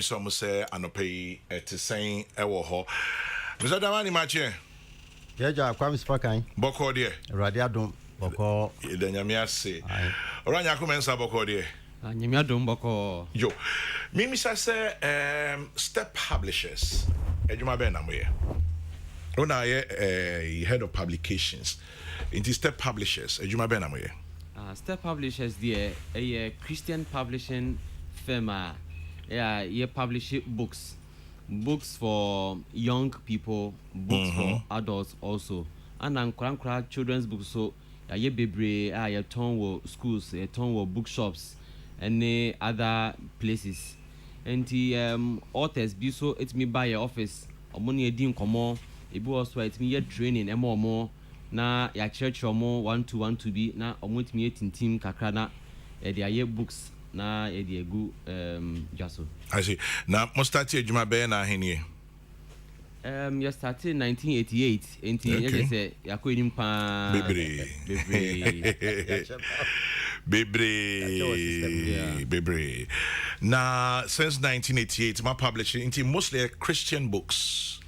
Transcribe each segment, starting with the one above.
Some say anope to saying ewo ho. Mr. Damani Mache. Jaja kwamisi fakan. Boko de. Radi adom boko. The nyamia say. Oranya kumensa boko de. Nyamia dom boko. Yo. Mimi say Step Publishers. Ejuma be na moye. Ona ye head of publications. Into Step Publishers. Ejuma be na moye. Step Publishers there a Christian publishing firm. Yeah, you publish books for young people, books for adults also, and then children's books. So yeah, bebre you turn schools, you turn bookshops, and other places. And the authors be so it's me by your office. Money edin komo. It be also it's me training more. Na ya church or more 1 to be na omo me team kakra na the books. Na ediegu jaso. I see. Now must start your juma be na henie. You started in 1988 until you say yako enim pa Bebre. Now since 1988 my publishing into mostly Christian books.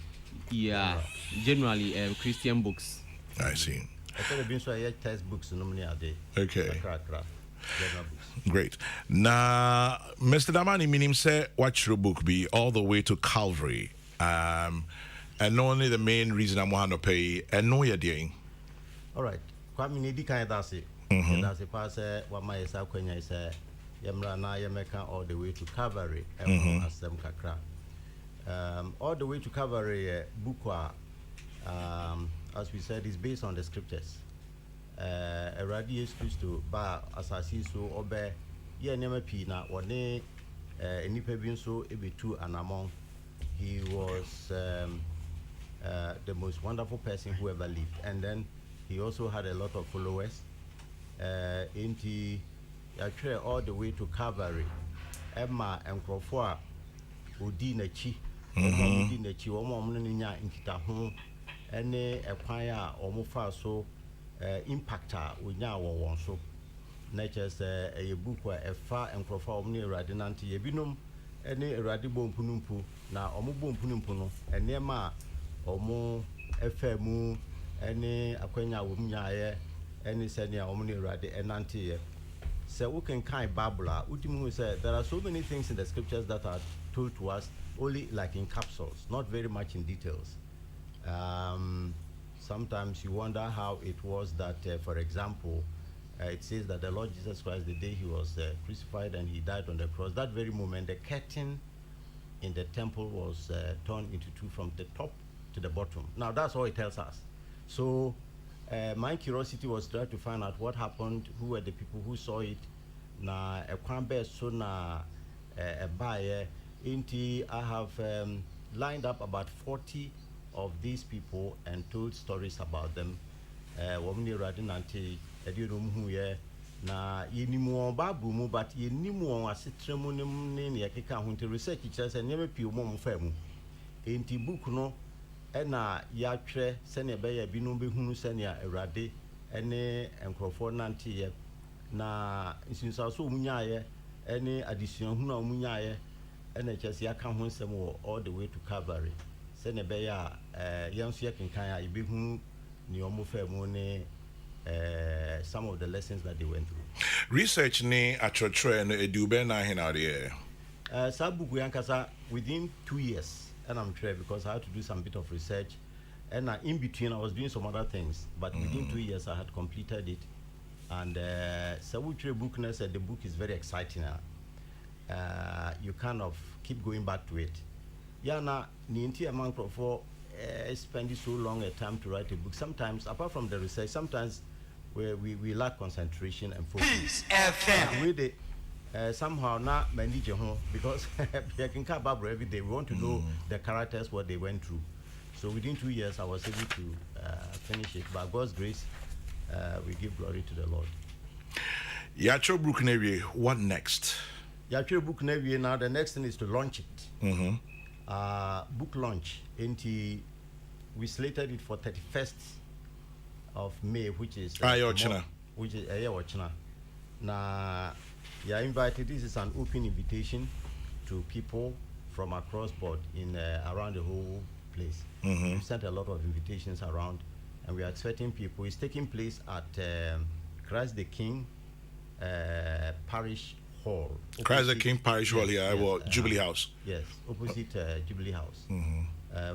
Yeah, generally Christian books. I see. I thought been so textbooks normally are there. Okay. Great. Now, Mr. Damani, meaning say, watch your book be all the way to Calvary. And only the main reason I'm want to pay, and know you're doing. All right. Kwame Nidi kind that's it. That's a pass. What my sa kwenya is yamra na yameka all the way to Calvary. Asem kakra. All the way to Calvary book as we said is based on the scriptures. Eradi Yesu Christo ba asasi so obe ye nneɛma pii na wɔne nipa bi nso ebetu anamon. He was the most wonderful person who ever lived, and then he also had a lot of followers. Inti yatwere all the way to Calvary. Emma nkrofo a odi n'akyi. Odi n'akyi wɔn no nya nkitaho ɛne ɛkwan a wɔn fa so impact a onya wɔn so. Na kyerɛ sɛ book a ɛfa nkrofo a wɔn ne Awurade nante yɛ binom ɛne Awurade bɔ mpunumpu na wɔn bɔ mpunumpu no nneɛma a wɔn ɛfa mu ɛne akwanya a wɔn nyaayɛ ɛne sɛnea wɔn ne Awurade ɛnante yɛ. So we can kind Bible. Ultimately said there are so many things in the scriptures that are told to us only like in capsules, not very much in details. Sometimes you wonder how it was that, for example, it says that the Lord Jesus Christ, the day he was crucified and he died on the cross, that very moment the curtain in the temple was torn into two from the top to the bottom. Now that's all it tells us. So my curiosity was trying to find out what happened, who were the people who saw it. Na ekwan so na buyer inti I have lined up about 40 of these people and told stories about them. Womni radinante edirum hu ye na yenimu babu mu but yenimu asetremu ne ne yakeka ho research kyerɛ sɛ nyeme pii mo mfa mu. Inti book no ɛna yatwɛ sɛnea bɛyɛ binom bɛhunu sɛnea Awurade ɛne nkrɔfoɔ nante yɛ na nsinsa so omunyaayɛ ɛne adesuahunu a omunyaayɛ ɛna kyerɛ sɛ yɛaka ho nsɛm wɔ all the way to Calvary sɛnea bɛyɛ a yɛn so yɛkenkan a yɛbɛhunu ne ɔmo fa mu ne some of the lessons that they went through. Research ni atwotwere no edube na hena de saa book yankasa within 2 years. And I'm sure because I had to do some bit of research, and in between I was doing some other things. But within 2 years I had completed it, and so book said the book is very exciting. You kind of keep going back to it. Yana ni amount of spending so long a time to write a book. Sometimes, apart from the research, sometimes we lack concentration and focus. Somehow not manage home because I can come back every day. We want to know the characters, what they went through. So within 2 years, I was able to finish it. By God's grace, we give glory to the Lord. Yatro Book Navy, what next? Yatro Book Navy, now the next thing is to launch it. Book launch. We slated it for 31st of May, which is which is Now, you are invited. This is an open invitation to people from across board in around the whole place. We've sent a lot of invitations around, and we are expecting people. It's taking place at Christ the King Parish Hall. Christ the King Parish Hall here, yes, Jubilee House. Yes, opposite Jubilee House.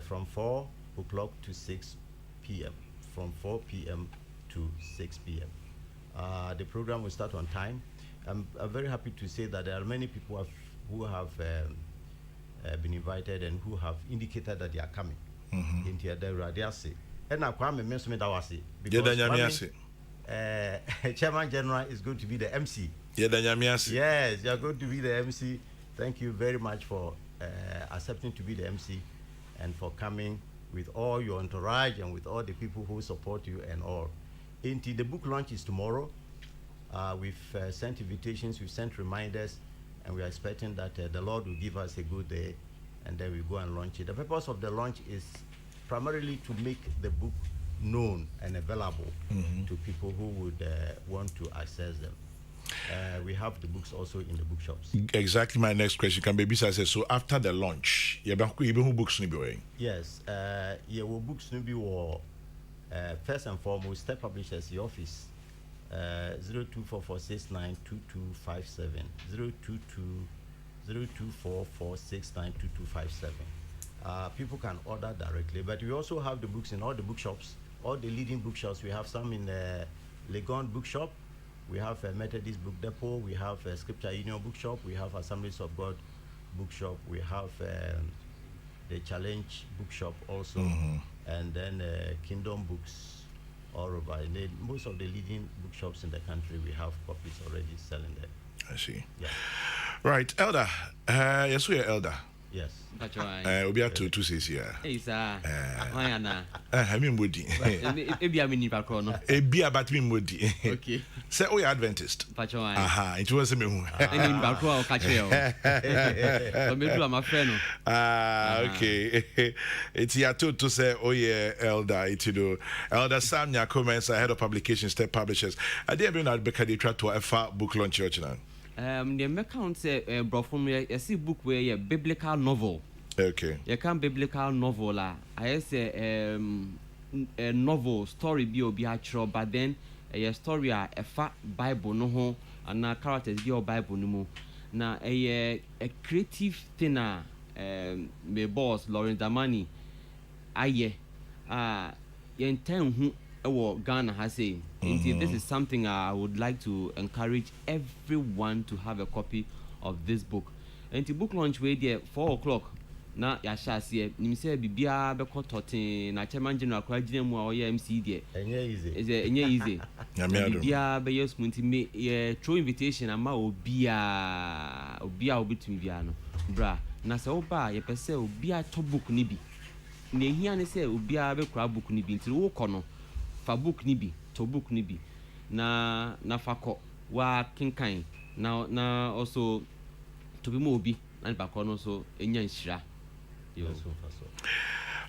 From 4 o'clock to 6 p.m. From 4 p.m. to 6 p.m. The program will start on time. I'm very happy to say that there are many people who have been invited and who have indicated that they are coming into the radiasi. And now Kwame mentioned that was it because Chairman General is going to be the MC. Yes, you are going to be the MC. Thank you very much for accepting to be the MC and for coming with all your entourage and with all the people who support you and all. Into the book launch is tomorrow. We've sent invitations, we've sent reminders, and we are expecting that the Lord will give us a good day, and then we go and launch it. The purpose of the launch is primarily to make the book known and available to people who would want to access them. We have the books also in the bookshops. Exactly my next question. Can be says so after the launch, who books ni be? Yes, will books ni be first and foremost, Step Publishers the office. 0244692257 022446922257. People can order directly, but we also have the books in all the bookshops, all the leading bookshops. We have some in Legon bookshop, we have a Methodist Book Depot, we have a Scripture Union bookshop, we have Assemblies of God bookshop, we have the Challenge bookshop also, and then Kingdom Books all over. Most of the leading bookshops in the country, we have copies already selling there. I see. Yeah. Right, Elder. Yes, we are Elder. Yes. We'll be at two says here. Hey, sir. I mean, woody. Maybe I'm in Nipacono. A beer about me, woody. Okay. Say, we are Adventist. Aha, it was a me. Any Nipaco or Cacheo. I'm a friend. Okay. It's here to say, oh, yeah, Elder. It's Elder Sam comments ahead of publication, step publishers. I didn't bring out Becca try to a book launch church now. The account say bro from a see book where a biblical novel. Okay. You can biblical novel la. I say a novel story be actual, but then a story a fat Bible no ho and na characters be Bible no mo. Na a creative thing my boss Lawrence Damani aye yen Ghana has say this is something I would like to encourage everyone to have a copy of this book. And the book launch way there 4 o'clock. Na ya sha see nim say bibia be kototin na chairman general kwa gina mu a oye MC there. Enye easy. Bibia be yes munti me true invitation ama obia obitumi bia no. Bra na se oba ye pese obia to book ni bi. Na ehia ne se obia be kura book ni bi nti wo kono fa book ni bi to book ni bi na fako wa kinkan na also to be mo bi na bako no so enya nhira.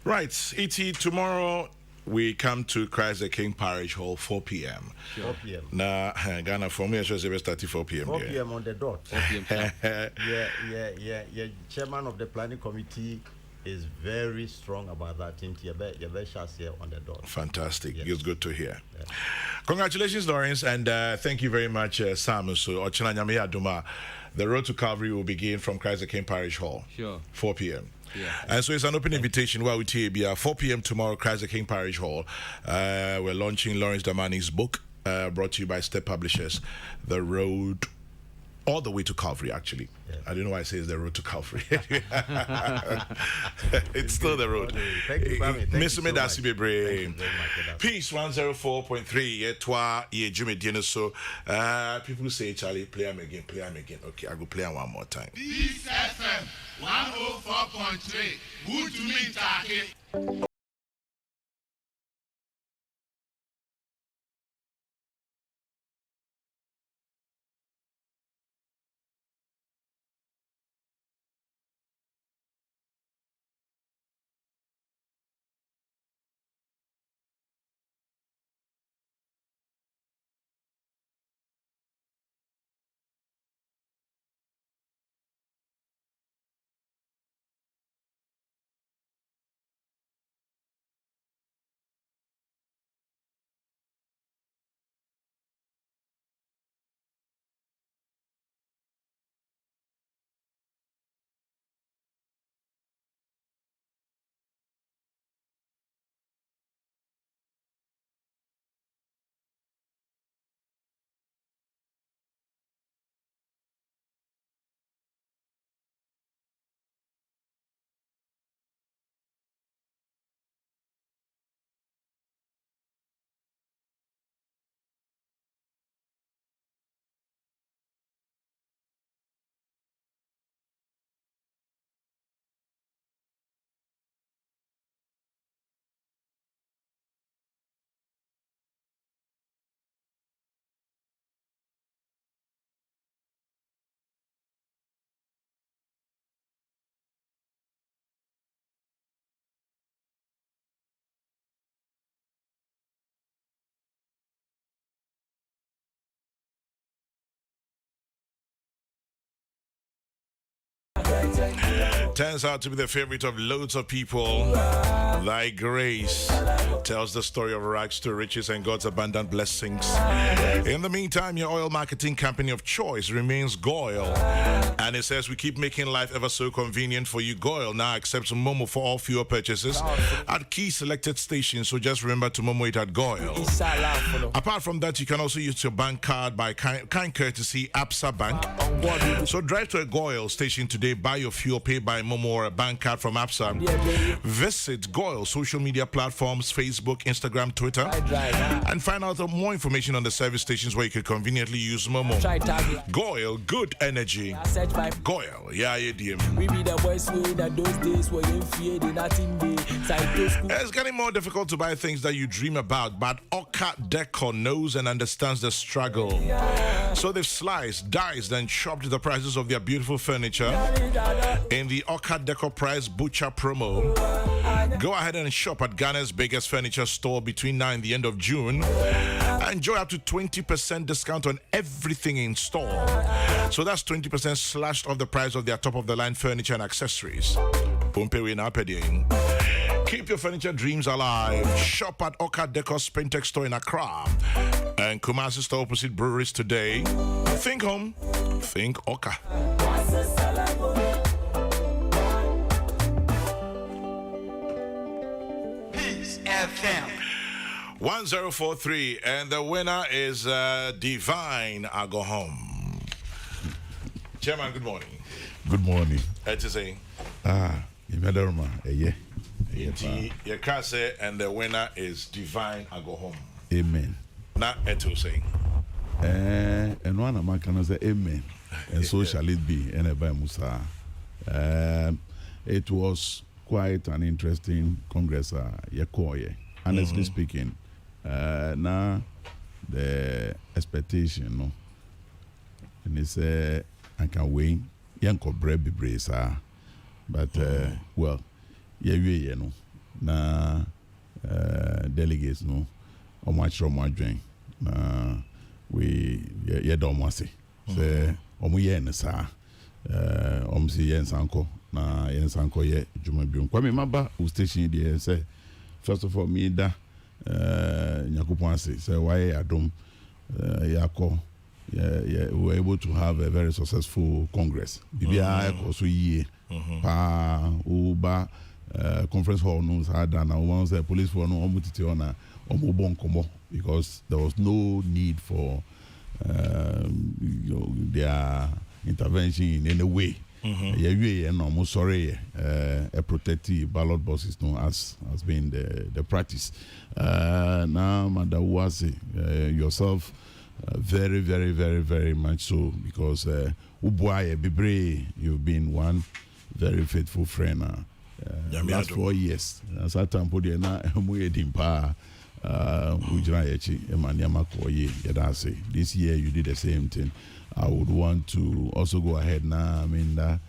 Right, E.T. tomorrow we come to Christ the King Parish Hall 4 p.m. 4 p.m. Now, Ghana for me, I should say start 4 p.m. 4 p.m. on the dot. 4 p.m. Yeah. Chairman of the planning committee is very strong about that. Here on the dot. Fantastic. Yes. It's good to hear. Yeah. Congratulations, Lawrence, and thank you very much, Sam. So, the road to Calvary will begin from Christ the King Parish Hall. Sure. 4 p.m. Yeah. And so it's an open invitation while we TAB 4 p.m. tomorrow, Christ the King Parish Hall. We're launching Lawrence Damani's book, brought to you by Step Publishers, The Road all the way to Calvary, actually. Yeah. I don't know why I say it's the road to Calvary. It's still the road. Thank you, Bami. Miss Medasi Peace 104.3. Yetwa ye Jimmy Dino. So people say, Charlie, play him again. Okay, I go play him one more time. Peace FM 104.3. Good to meet Taki. Turns out to be the favorite of loads of people. Thy grace tells the story of rags to riches and God's abundant blessings. In the meantime, your oil marketing company of choice remains Goyle. And it says we keep making life ever so convenient for you. Goyle now accepts Momo for all fuel purchases at key selected stations. So just remember to Momo it at Goyle. Apart from that, you can also use your bank card by kind courtesy ABSA Bank. So drive to a Goyle station today, buy your fuel, pay by Momo or a bank card from Absa, visit Goyle social media platforms, Facebook, Instagram, Twitter, and find out more information on the service stations where you can conveniently use Momo. Goyle, good energy. Goyle, yeah, DM. We be the voice way that those days were in fear, the nothing day. It's getting more difficult to buy things that you dream about, but Oka Decor knows and understands the struggle. So they've sliced, diced, and chopped the prices of their beautiful furniture in the Oka Decor Price Butcher promo. Go ahead and shop at Ghana's biggest furniture store between now and the end of June. Enjoy up to 20% discount on everything in store. So that's 20% slashed off the price of their top-of-the-line furniture and accessories. Keep your furniture dreams alive. Shop at Oka Decor Sprintex store in Accra and Kumasi store opposite breweries today. Think home, think Oka. Peace FM 1043, and the winner is Divine. I'll go home. Chairman, good morning. Good morning. It's a saying. Imedaruma, yeah. Your car say, and the winner is Divine. I'll go home. Amen. Not Eto saying. And one of my can say amen. And so shall it be. And by Musa. It was quite an interesting Congress. Honestly speaking, now the expectation, no, and it's I can wait. Yanko bread be brace, but well, yeah, no, na delegates no, or much from my drink. We don't want to say, omuye sa, si yen sanko, na yen sanko ye jumabium. Kwame maba u station there say, first of all, me da nyakupon say why adom yako. We were able to have a very successful Congress. Bibia also ye pa uba conference hall no had and once the police were no omutiti on omobon because there was no need for their intervention in any way. And almost sorry, a protective ballot boxes no has been the practice. Now, Madam Wasi, yourself. Very, very, very, very much so because Ubuaye Bibre, you've been one very faithful friend. Last 4 years, Satan Podiana, Muyedimpa, Ujrayechi, Emanyama Koye, Yadase. This year you did the same thing. I would want to also go ahead now. I mean, that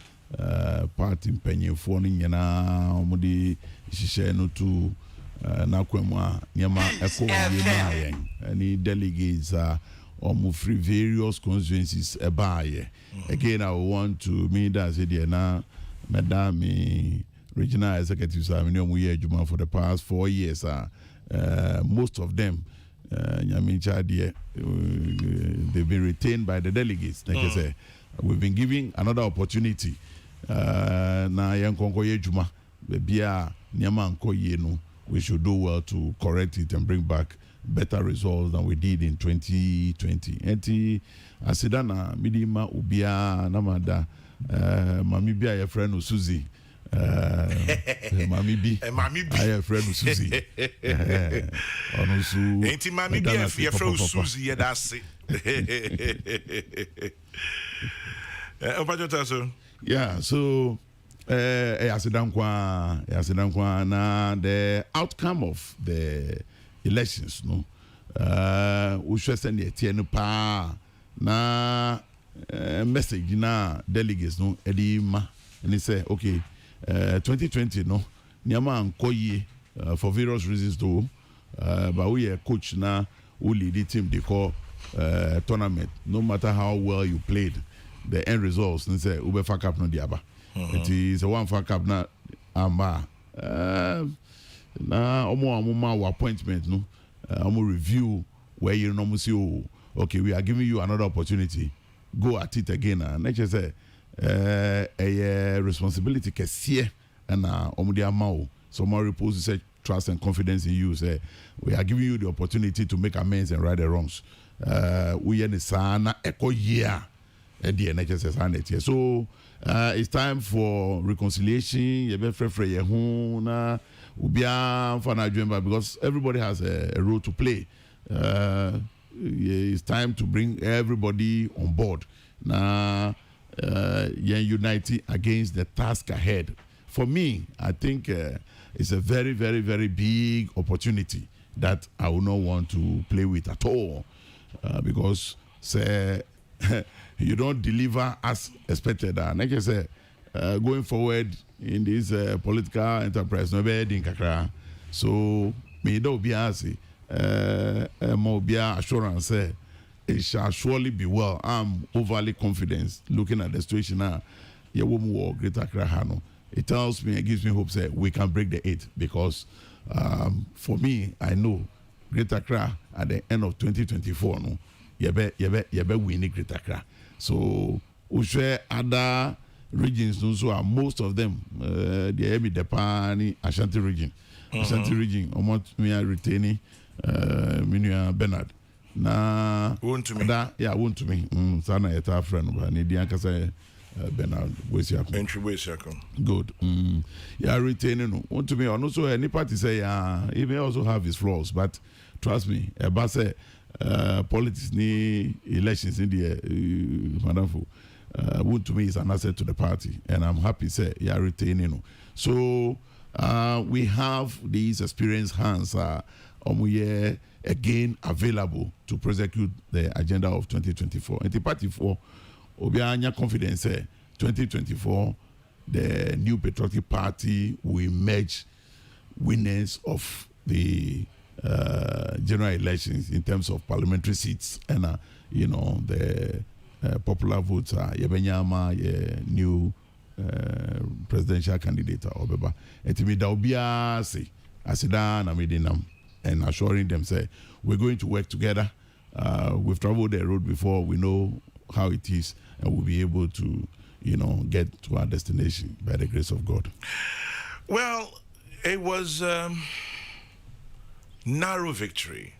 party penny phoning yana, Mudi, Shisheno to Nakwema, Yama, Echo, any delegates are. Free various constituencies Again, I want to meet that now, Madam Regional Executive Juma for the past 4 years. Most of them, they've been retained by the delegates. Like I say, we've been giving another opportunity. Na Juma, we should do well to correct it and bring back better results than we did in 2020. Enti asidana midima ubia namada mami bi aye friend Suzy mami bi aye friend Suzy onu su enti mami bi aye friend Suzy ye dase yeah, so asidankwa na the outcome of the elections no we should send the pa na message na delegates no edima and they say okay 2020 no nyama ankoye for various reasons though but we a coach na who lead the team they call tournament. No matter how well you played, the end results and say ube fuck up no diaba. It is a one fuck up na amba na omo appointment no omo review where you know see okay, we are giving you another opportunity, go at it again. And let's say a responsibility kesiye and omo dia mao so more repose say trust and confidence in you. Say we are giving you the opportunity to make amends and right the wrongs. We are the sana echo year at the NHS. So it's time for reconciliation. Because everybody has a role to play. It's time to bring everybody on board. Now, united against the task ahead. For me, I think it's a very, very, very big opportunity that I would not want to play with at all. Because say, you don't deliver as expected. Like I say, going forward in this political enterprise, no be kakra. So me do be asi, more be assurance. It shall surely be well. I'm overly confident looking at the situation now. Greater Accra. It tells me, it gives me hope that we can break the 8 because for me, I know Greater Accra at the end of 2024, no, you be winning Greater Accra. So we share other regions, so are most of them the Depani Ashanti region. Ashanti region, we are retaining Bernard. Na won't to me. Won't to me. Sana yeta friend but ni dia kasa Bernard Wesiako. Entry Wesiako. Good. Retaining won't to me. And also any party say he may also have his flaws, but trust me, about say politics ni elections in the Madam Fu. Won't to me is an asset to the party, and I'm happy say retaining. So we have these experienced hands again available to prosecute the agenda of 2024. And the party for Obianya confidence 2024, the new patriotic party will emerge winners of the general elections in terms of parliamentary seats and the popular votes are Yebenyama, new presidential candidate Obeba. Etimida Obia say Asida na Medinam. And assuring them, say, we're going to work together. We've traveled the road before. We know how it is, and we'll be able to, get to our destination by the grace of God. Well, it was narrow victory,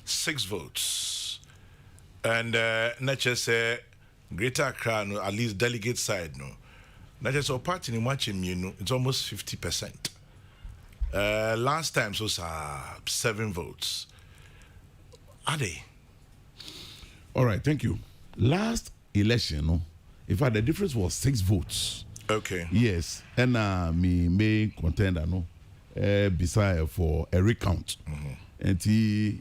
6 votes, and not just Greater Accra, at least delegate side, no. Not just our party in watching, it's almost 50%. Last time, so 7 votes. Are they? All right, thank you. Last election, no, in fact, the difference was 6 votes. Okay. Yes, and me main contender, no, beside for a recount. And he,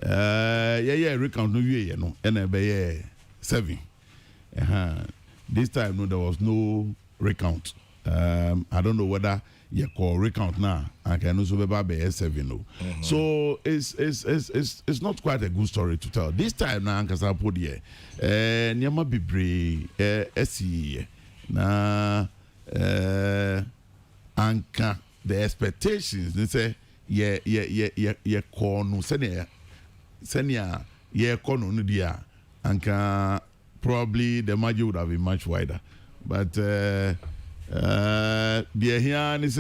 recount no, and be 7. This time, no, there was no recount. I don't know whether you call recount now and can also be 7 no. So it's not quite a good story to tell. This time now Ankasa put here Nyama Bibre SE na Anka the expectations they say ye kono senia ye kono no dia Anka probably the margin would have been much wider, but the here is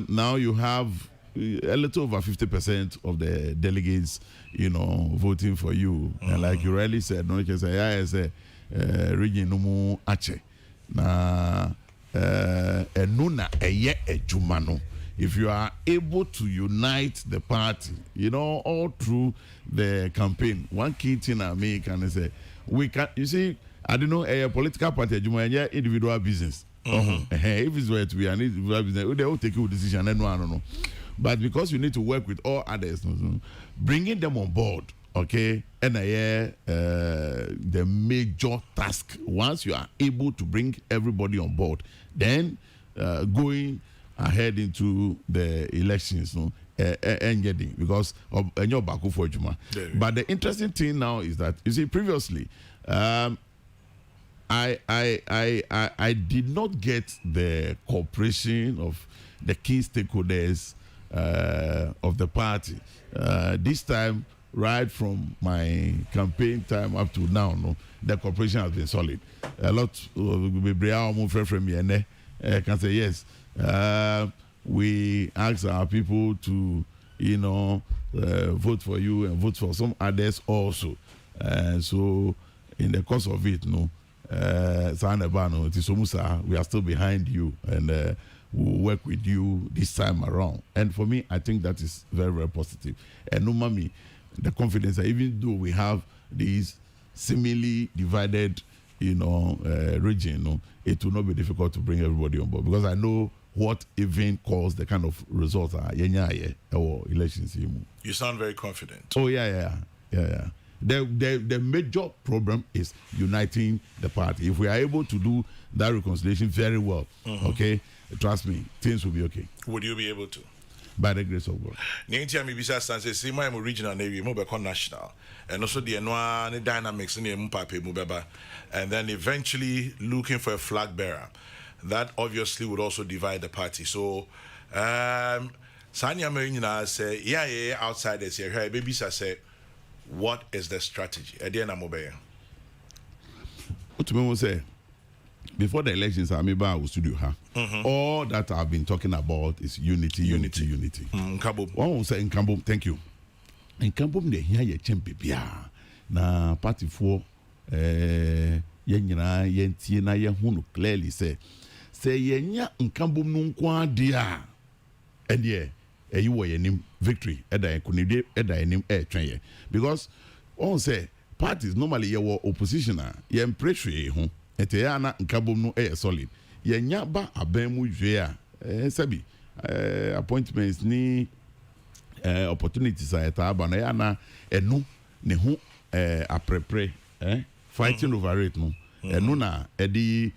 now you have a little over 50% of the delegates, voting for you. And like you rightly said, no, because I say region no more ache na nuna eye ejumano. If you are able to unite the party, all through the campaign, one key thing I make and say we can. You see. I don't know a political party, individual business. If it's where to be an individual business, they will take your decision. I don't know. But because you need to work with all others, bringing them on board, okay, and the major task. Once you are able to bring everybody on board, then going ahead into the elections, because of your baku for Juma. But the interesting thing now is that you see previously. I did not get the cooperation of the key stakeholders of the party. This time, right from my campaign time up to now, the cooperation has been solid. A lot of me can say yes. We ask our people to, vote for you and vote for some others also. So in the course of it, no, we are still behind you, and we'll work with you this time around. And for me, I think that is very, very positive. And no, mommy, the confidence that even though we have these seemingly divided, region, it will not be difficult to bring everybody on board, because I know what even caused the kind of results or elections. You sound very confident. Oh yeah. The major problem is uniting the party. If we are able to do that reconciliation very well, okay, trust me, things will be okay. Would you be able to? By the grace of God. See, my regional navy, national, and also the dynamics in the and then eventually looking for a flag bearer. That obviously would also divide the party. So, Sanya Marina say, yeah, outsiders here. Hey, babies, I say, what is the strategy? Adiana Mobile. What do you say? Before the elections, I will studio her. All that I've been talking about is unity. Kabum. One will say in Kabum, thank you. In Kabum, they hear your champion. Na party for Yenina Yentina Yahunu clearly say Yenya in Kabum Nunkwa dia. And yeah, you were name victory at the Kunide at the name air train. Because one say parties normally your opposition, yen pressure home. Eteyana nkabom no solid. Yenya ba abemu jwe sabi appointments ni opportunities aba na yana enu ne ho aprepre fighting over it no enu na edi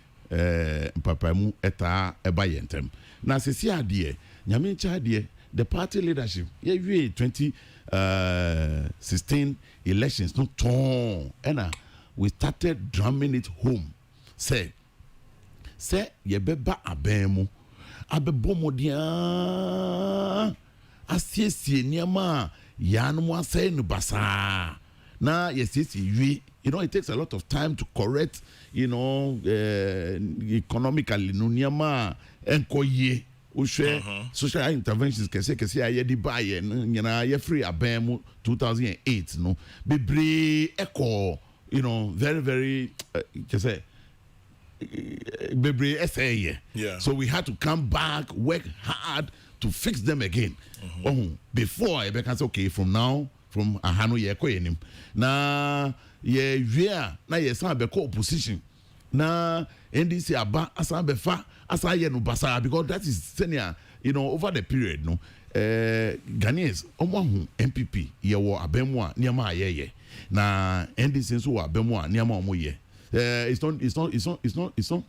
mpapamu eta eba yentem na sesi ade nyame ncha ade the party leadership ye 2016 elections no ton we started drumming it home. Say ye beba abemu abebo modia asiesie niama yanu ase no basa na yesisi wi. It takes a lot of time to correct, economically no niama enkoye ushe social interventions kese aye di baye nyina ye free abemu 2008 no bebre echo, very very yeah. So we had to come back, work hard to fix them again. Before I can say, okay, from now, from Ahano Yekoyenim. Na na beko opposition. Na NDC aba befa no basa, because that is senior, over the period, no. Ghanaians, MPP, yewo abemwa niama yeye. Na NDC so abemwa niama omoye. It's not.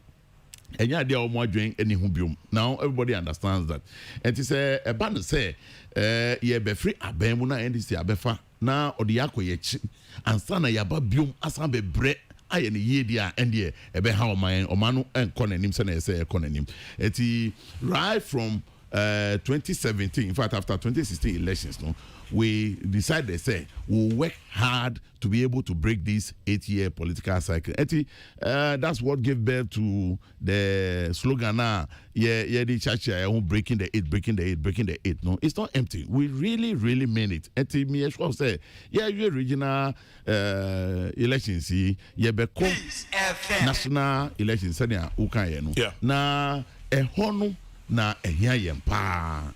Any idea of more doing any hubium. Now everybody understands that. And it's a ban say, ye be free abemuna NDC abefa na odiyako yechi and sana yaba bium asan be bre aye ni ye dia and ye ebe ha omanu enkonenim se na say ekonenim. Eti right from 2017, in fact after 2016 elections, no, we decided say we'll work hard to be able to break this 8-year political cycle. That's what gave birth to the slogan the church breaking the eight. No, it's not empty. We really mean it. Me sure say your regional elections national elections yeah. Na hono na ehia yempa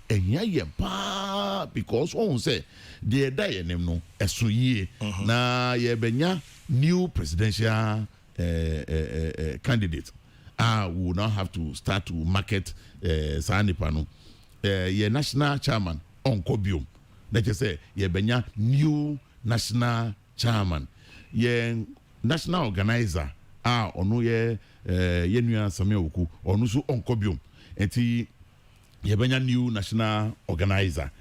because one say the die name no esoyie na ye benya new presidential candidate we will now have to start to market sanipa no ye national chairman on kobium that you say ye benya new national chairman ye national organizer onu ye nua Samuel onu so on kobium. Eti yebenya new national organizer.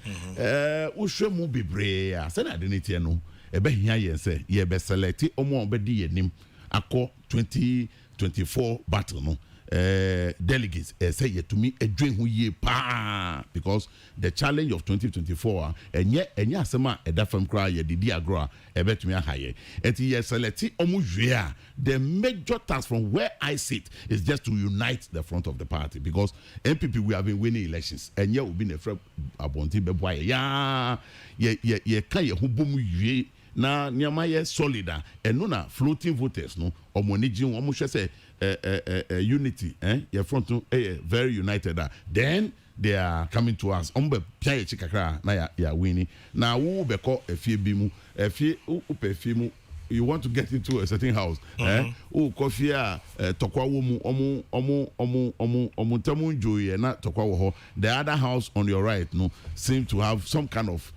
Uhwe mu bebre a se na de netie no ebe hia ye se ye be select omo obedi yenim akọ 2024 battle no. Delegates say yetumi edwen hu ye pa because the challenge of 2024 enye asema edafam kra ye didi agro a ebetumi ahaye eti ye select omujwe a the major task from where I sit is just to unite the front of the party because MPP we have been winning elections enye obi na frɛ abonti beboa ye ka ye hu bomu yue na nyama ye solid and na floating voters no omoniji omo hwe say unity your front no very united then they are coming to us ombe pia chikakra na ya winning na wo beko efie bi mu efie upefie mu you want to get into a certain house coffee tokwa wo mu omu tamu joye na tokwa wo ho the other house on your right no seem to have some kind of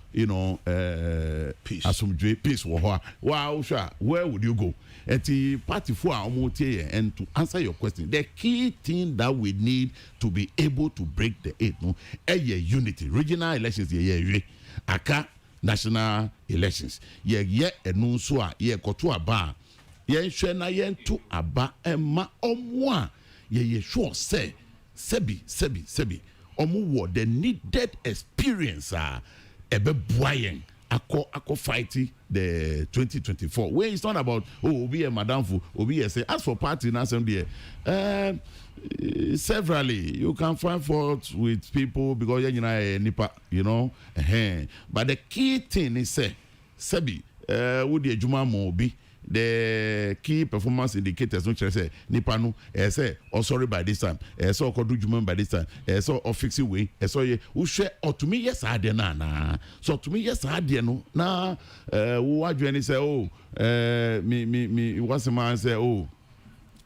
peace peace wo ho wow sure where would you go eti party for and to answer your question the key thing that we need to be able to break the eight no unity regional elections aka national elections ye enu so a ye koto aba ye hwe na ye nto aba ema omwa ye sure say sebi omu the needed experience ebe buayen ako fighting the 2024 where it's not about obi a madam fu obi say as for party na some there severally you can find fault with people because nipa but the key thing is say sebi would the juma mo obi the key performance indicators no say nipa no say sorry by this time so okodu juma by this time so fixing way so ye wo hwe otumi yes ade na so otumi yes ade no na wo adwene say me what's the man say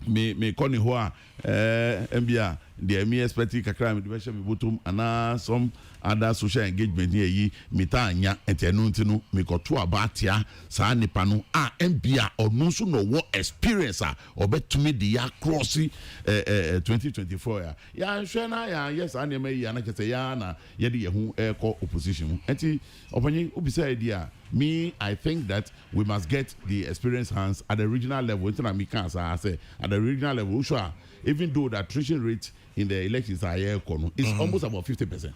me koni ho a mbia the me expect kakra me be me botum ana some other social engagement yi mitanya entenu ntinu me koto abatia sa nipa no mbia onu so no wo experience obetumi de ya cross 2024 ya hwe na ya yes anema yi ana kete ya na ye de ye hu ko opposition enti opanyi obisa idea me I think that we must get the experienced hands at the regional level. It's not me can say at the regional level. Sure, even though the attrition rate in the elections are it's almost about 50%.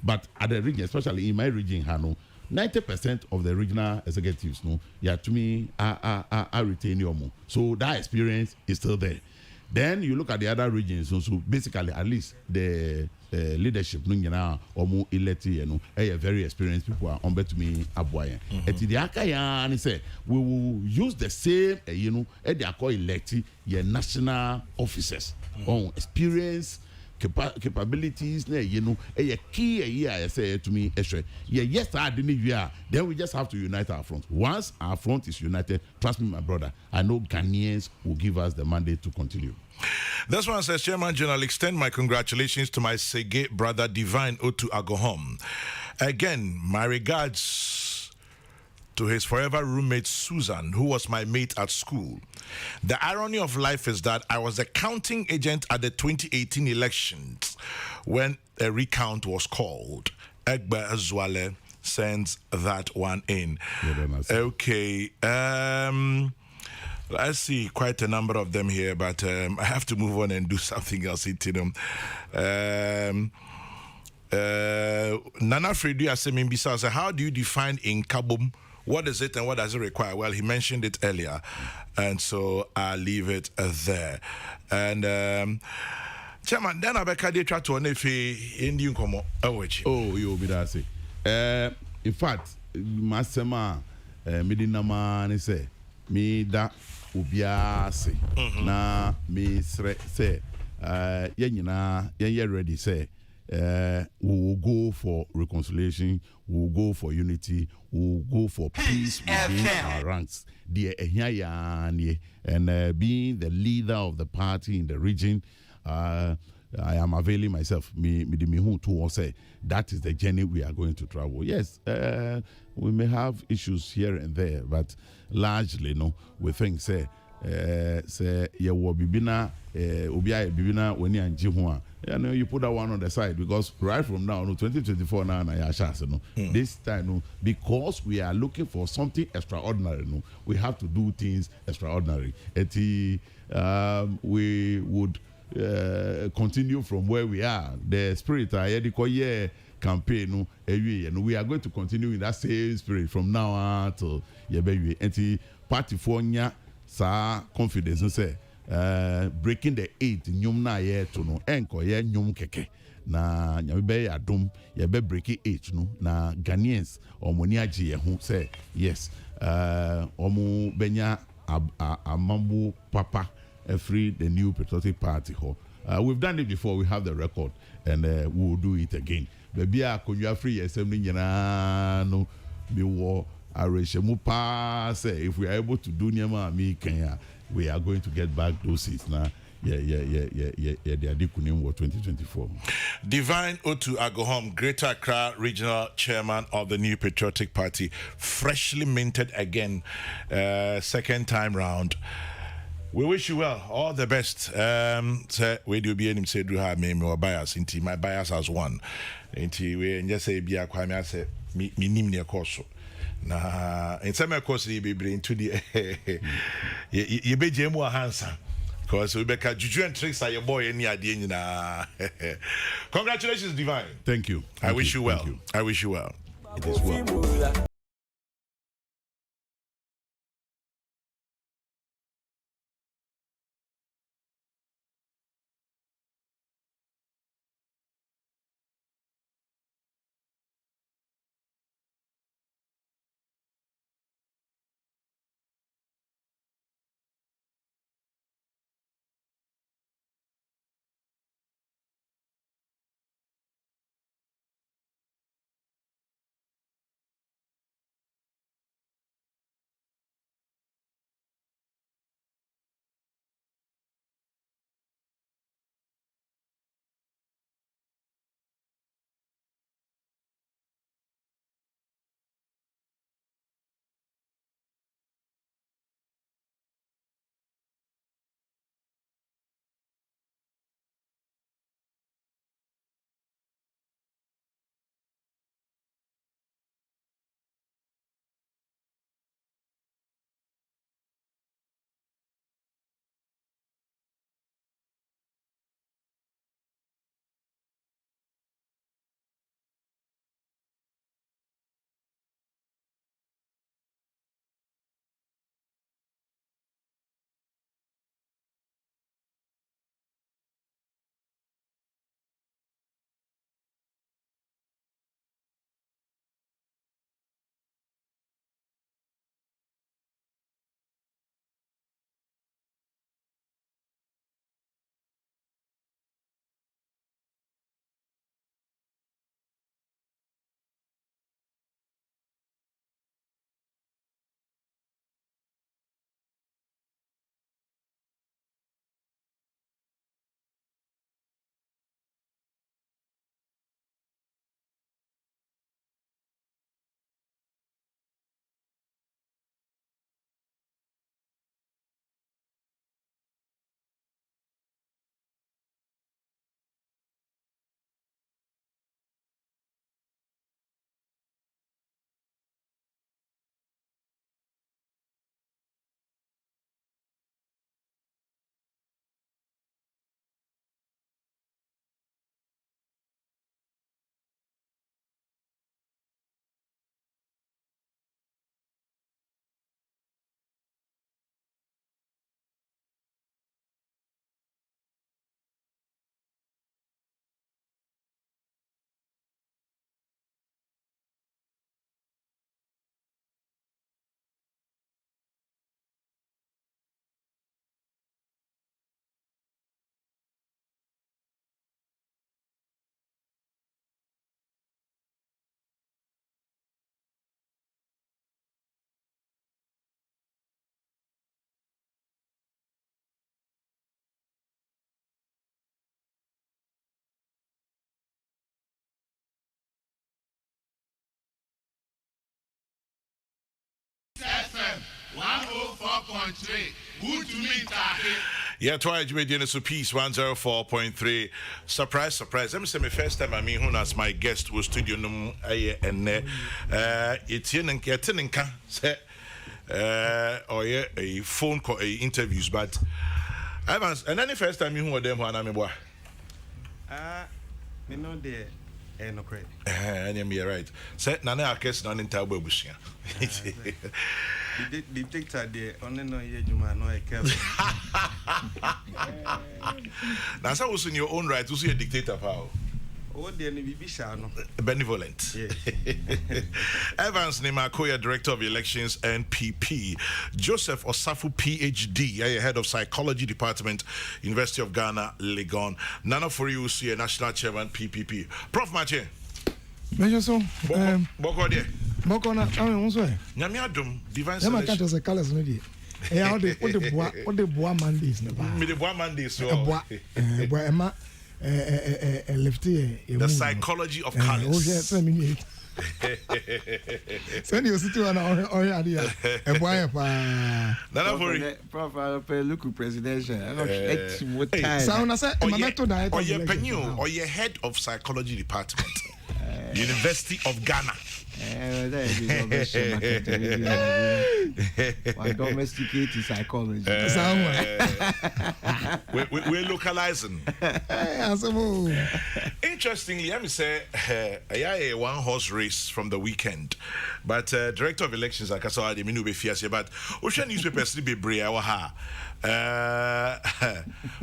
But at the region, especially in my region, Hano, 90% of the regional executives, to me, are retaining your more. So that experience is still there. Then you look at the other regions, so basically at least the leadership elected very experienced people are on to me aboye the akaya and say we will use the same they are called elected your national officers on experience capabilities na key I say to me yes I didn't then we just have to unite our front. Once our front is united, trust me my brother, I know Ghanaians will give us the mandate to continue. This one says, Chairman General, extend my congratulations to my Sege brother Divine Otu Agohom. Again, my regards to his forever roommate Susan, who was my mate at school. The irony of life is that I was the counting agent at the 2018 elections when a recount was called. Egbe Azwale sends that one in. Okay. Let's see, quite a number of them here, but I have to move on and do something else into them. Nana Fredu Asemimbisa said, how do you define inkabum? What is it and what does it require? Well, he mentioned it earlier, and so I'll leave it there. And Chairman, then Abeka de try to onefe Indian komo awechi. Oh, you be that say. In fact, Masema Medina ni say me da ubiase na me say ye ready say we will go for reconciliation, we will go for unity, we will go for peace within our ranks. And being the leader of the party in the region, I am availing myself. Me who to say that is the journey we are going to travel. Yes, we may have issues here and there, but largely, we think say you will bibina bibina when you and you put that one on the side because right from now, 2024 now, this time, because we are looking for something extraordinary, we have to do things extraordinary. We would continue from where we are. The spirit campaign, and we are going to continue in that same spirit from now on till party for sa confidence say breaking the 8 nyum na ye to no enko ye nyum keke na nyame be adom ye be break age no na Ghanaians omoni agye ye ho say yes omo benya amambo papa free the new patriotic party ho. We've done it before, we have the record, and we will do it again. Baby, I free assembly no be war say if we are able to do Nyama me Kenya, we are going to get back those seats now. Yeah, they are Dikunim 2024. Divine Otu Agohom, Greater Accra Regional Chairman of the New Patriotic Party, freshly minted again, second time round. We wish you well, all the best. Say we do be any say do have me or bias into my bias as one. Into we just say be a kwame say me nim near course. Na in some course you be bring to the you be jemu a handsome. Because we be juju and tricks are your boy any idea na. Congratulations, Divine. Thank you. I wish you well. I wish you well. It is well. FM 104.3. Good to meet you. Yeah, twice you made so piece 104.3. Surprise. Let me say my first time I mean who as my guest was studio no and it's in getting say or yeah a phone call interviews but Evans and then the first time you were them when I'm boy. Me know the no credit. And you're right. Say none of case none in Tabo Bushia. The dictator there only no ye juma no e care. Now so was in your own right to see a dictator power. Oh, dear, maybe Bishano. Benevolent. Yes. Evans Nimakoya, Director of Elections, NPP. Joseph Osafu, PhD, Head of Psychology Department, University of Ghana, Legon. Nana Foriusi, National Chairman, PPP. Prof. Mache. Measure so. Boko de. Boko na. I mean, what's why? Nyamiadum, divine Them I selection. can't say colors no dey. How the bois Mondays na ba. Me the boy Monday so. Bois Emma lefty. The psychology of Oh colors. yeah, send me. Send you sit on idea. Bois pa. Nana Fori. Prof, look presidential. Sound I say or your penny or your head of psychology department. University of Ghana. Domesticated psychology. We're localizing. Interestingly, let me say, a one horse race from the weekend. But Director of Elections, like I saw, the menu be fierce. But Ocean newspapers be brave.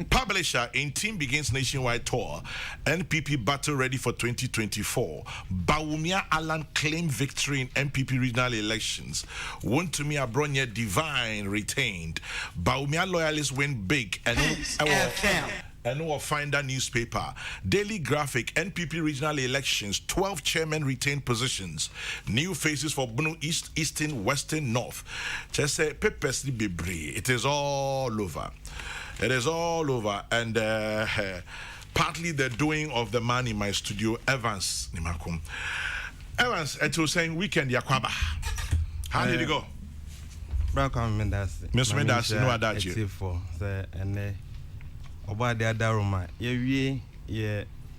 Publisher in team begins nationwide tour. NPP battle ready for 2024. Bawumia Alan claim victory in NPP regional elections. Wontumi Abronye Divine retained. Bawumia loyalists win big and will find a newspaper. Daily Graphic, NPP regional elections, 12 chairmen retained positions. New faces for Bunu East, Eastern, Western, North. Just say, purposely be brave. It is all over. It is all over. And partly the doing of the man in my studio, Evans Nimakum. Evans, it was saying weekend Yakwaba. How did it go? Brown Mendas. Mr. Mendas, you know that you. And Oba de Adaroma, ye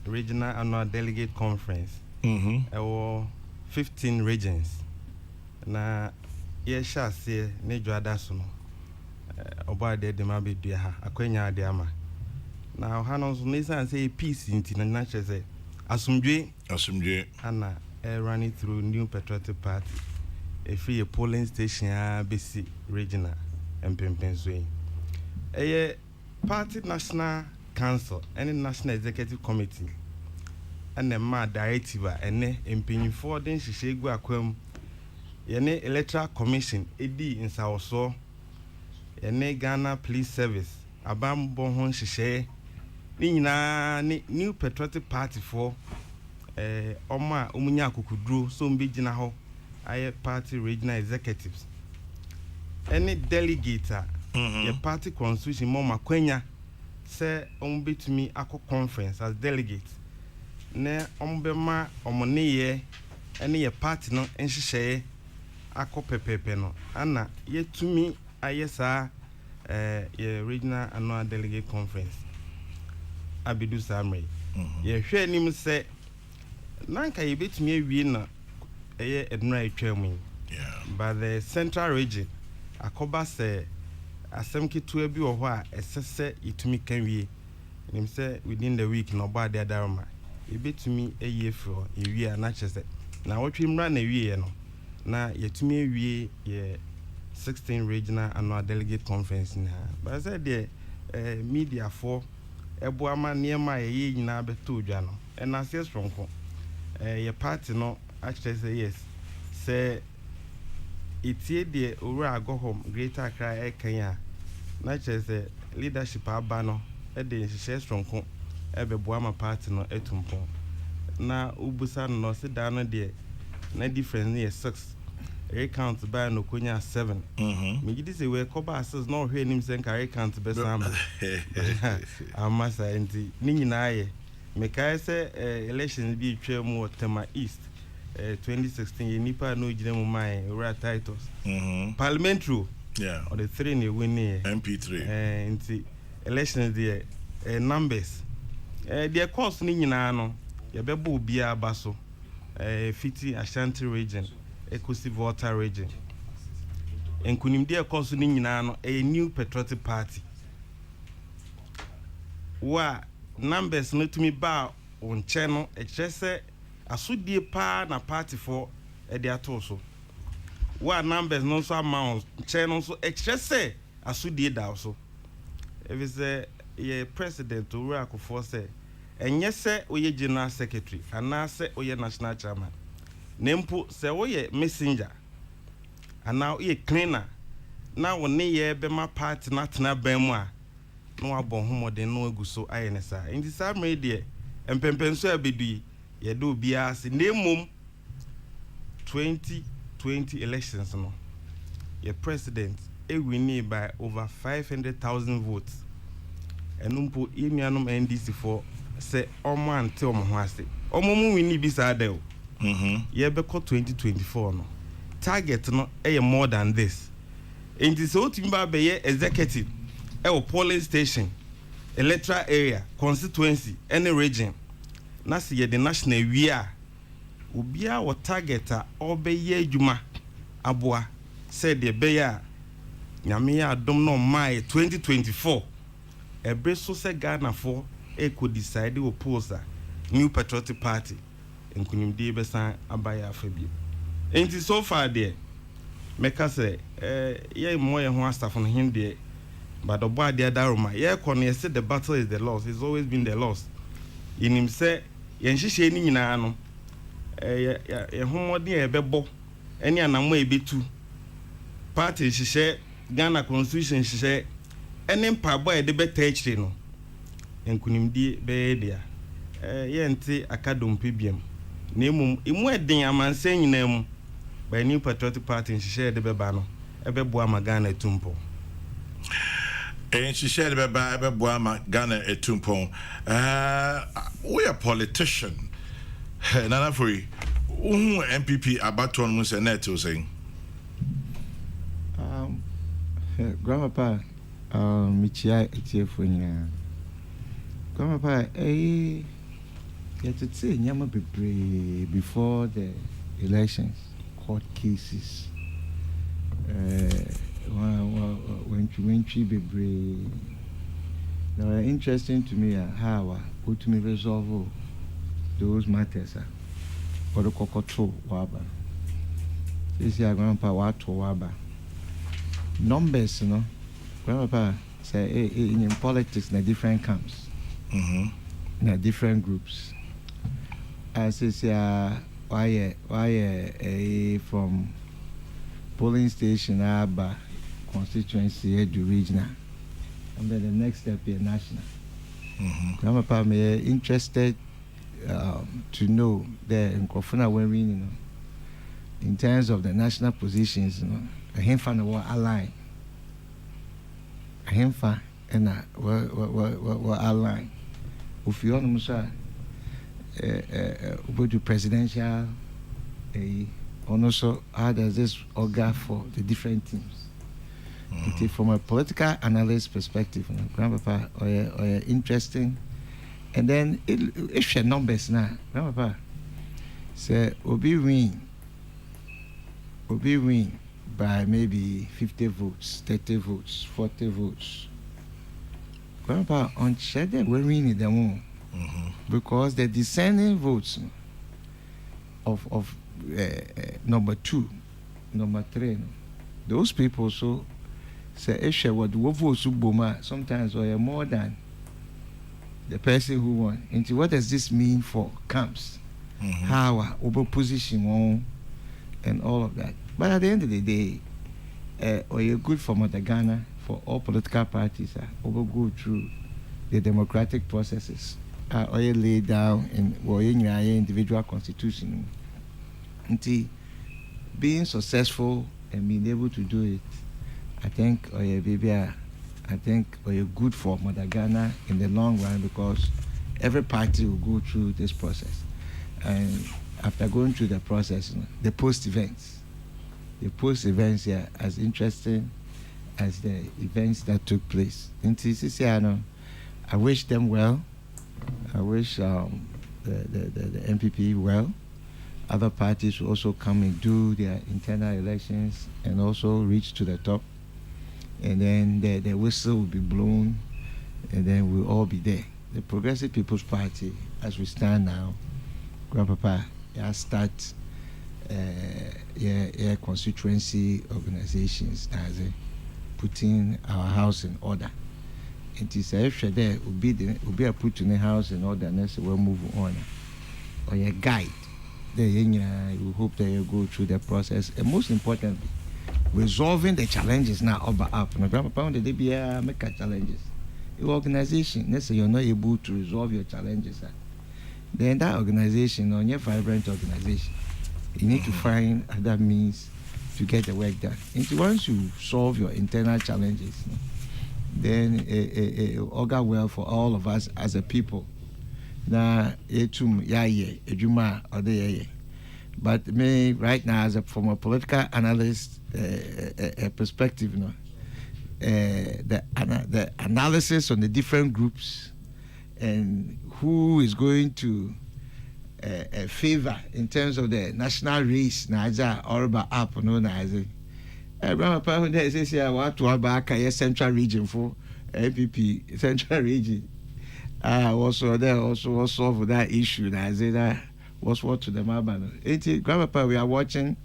regional annual delegate conference. Our 15 regions. Na ye shall say ne Joadasono. Oba de Demabi Dia, Aquenya Diama. Now Hanos Nisa say peace in Tina say Asumdwe Anna running through New Patriotic Party. A free polling station BC regional and Pimpensway. Party National Council, any National Executive Committee, and the ma directive, and ne impinning for den Shishegu Aquam, Yene Electoral Commission, AD in Saoso, Yene Ghana Police Service, Abam Bonhon Shishe, Nina New Patriotic Party for Oma Umunya Kukudru, Sumbi Jinaho, Aye Party Regional Executives. Any delegator. The party constitution Mama Kwenya say to me ako conference as delegate. Ne ombema omone any ye party no enhyehyɛ ako pepepe no. Ana ye to me ayesa ye regional annual delegate conference. Abidu Samre. Ye hwɛ nim sɛ nanka ye betumi awie na eye eduna etwam. But the central region akoba say asem kitu bi wo ho a esese itumi kan wie nim say within the week no ba de adaroma e betumi eye fro e wie na chese na wotwe mra na wie no na yetumi awie ye 16 regional annual delegate conference na but say the media for ebo ama niema ye nyina beto dwa no e na se stronko ye party no actually say yes say itie de owura agohom Greater Accra ekanya na chese leadership abano e de nhyehyɛ stronko e be boama party no etumpo na ubusa no se da no de na difference ne 6 recount by no konya 7 me gidi se we cover 6 no hwe nim se nka recount be samba amasa enti ni nyina ye me kai se elections bi twa mu Tema East 2016 ye nipa no gina mu mai ora titles parliamentary or the 3 ne win MP3 nti elections there numbers the cost ni nyina no ye bebo obi abaso Fiti Ashanti region Ekosi Volta region enkunim de cost ni nyina no a New Patriotic Party wa numbers no to me ba on channel ekese asudie pa na party for de ato so wa numbers no so amount channel so ekese asudie da so if say ye president Owura Akufo say ɛnyɛ sɛ woyɛ general secretary anaasɛ woyɛ national chairman nempo sɛ woyɛ messenger anaa woyɛ cleaner na wo ne yɛ bɛma party na tena ban mu a na wabɔ homɔden na wagu so ayɛ ne saa nti saa mmere deɛ mpɛmpɛnso a bɛdui yɛde obiara ase na mmom 2020 elections no your president winning by over 500,000 votes ɛno mpo yɛnuanom NDC for sɛ ɔmo ante ɔmo ho ase ɔmo mu winni bi saa da o yɛbɛkɔ 2024 no target no ɛyɛ more than this nti sɛ wotumi ba bɛyɛ executive ɛwɔ polling station electoral area constituency any region na sɛ yɛde national wie a obiara wɔ target a ɔbɛyɛ adwuma aboa sɛ deɛ bɛyɛ a nyame yɛ adom no ɔmaa 2024 ɛbere so sɛ Ghanafoɔ ɛkɔ decide wɔ polls a New Patriotic Party nkunimdie bɛsan abayɛ afa bio enti so far deɛ mɛka sɛ yɛ mmɔ yɛ ho asafo no hen deɛ but ɔbɔ adeɛ daroma yɛkɔ no yɛsɛ the battle is the loss, it's always been the loss yɛnim sɛ yɛnhyehyɛ ni nyinaa no yɛ homɔden a yɛbɛbɔ ɛne anamɔ a yɛbɛtu party hyehyɛ Ghana constitution hyehyɛ ɛne mpaabɔ a yɛde bɛta akyire no nkunimdie bɛyɛ deɛ yɛnte akadompe biam na mmom emu ɛden amansan nyinaa mu by New Patriotic Party nhyehyɛ yɛde bɛba no ɛbɛboa ma Ghana etumpɔ nhyehyɛ yɛde bɛba ɛbɛboa ma Ghana etumpɔ we a politician Nana Free who MPP abaton mu sɛ net o saying Grandpa Michia Etiefo Grandpa to say nyama bebre before the elections court cases when you bebre now interesting to me how to me resolve those matters or the Kokrokoo waba this year Grandpa what to waba numbers Grandpa say in politics in different camps in different groups as is why from polling station Aba constituency to regional and then the next step is national. Grandpa me interested to know that in Kofuna when we in terms of the national positions a himfa no align a himfa and what align if you want to go to presidential and also how does this order for the different teams from a political analyst perspective Grandpapa or interesting and then if your numbers now Grandpapa say Obi win by maybe 50 votes 30 votes 40 votes Grandpa on Cheddar we win them because the dissenting votes of number 2 number 3 those people so say if what votes boma sometimes or more than the person who won into what does this mean for camps how opposition and all of that but at the end of the day or you're good for Ghana for all political parties go through the democratic processes or you lay down in individual constitution until being successful and being able to do it I think or you're good for Ghana in the long run because every party will go through this process and after going through the process the post events here as interesting as the events that took place. I wish them well. I wish the MPP well. Other parties will also come and do their internal elections and also reach to the top. And then the whistle will be blown and then we'll all be there. The Progressive People's Party, as we stand now, Grandpapa, start constituency organizations as putting our house in order It is a there will be a put in the house in order next we'll move on. Or a guide. We hope that you go through the process. And most importantly, resolving the challenges now over up. My grandpa the DBA make challenges. Your organization, let's say you're not able to resolve your challenges. Then that organization, on your vibrant organization, you need to find other means to get the work done. And once you solve your internal challenges, then it will go well for all of us as a people. Now, but me right now, from a political analyst perspective, the analysis on the different groups and who is going to favor in terms of the national race, Naja Orba up, known as a central region for MPP central region. Also there also solve that issue. That was what to the Mabano. Grandpa, we are watching.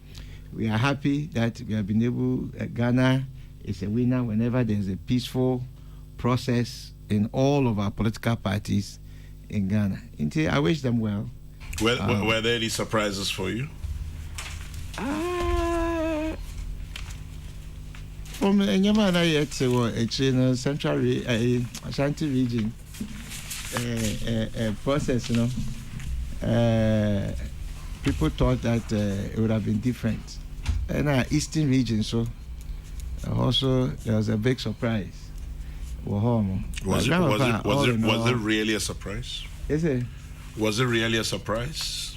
We are happy that we have been able. Ghana is a winner whenever there is a peaceful process in all of our political parties in Ghana. I wish them well. Were there any surprises for you? From Nyamana yet to Central Ashanti region process, people thought that it would have been different. And our eastern region, so also there was a big surprise. Was it really a surprise? Is it? Was it really a surprise?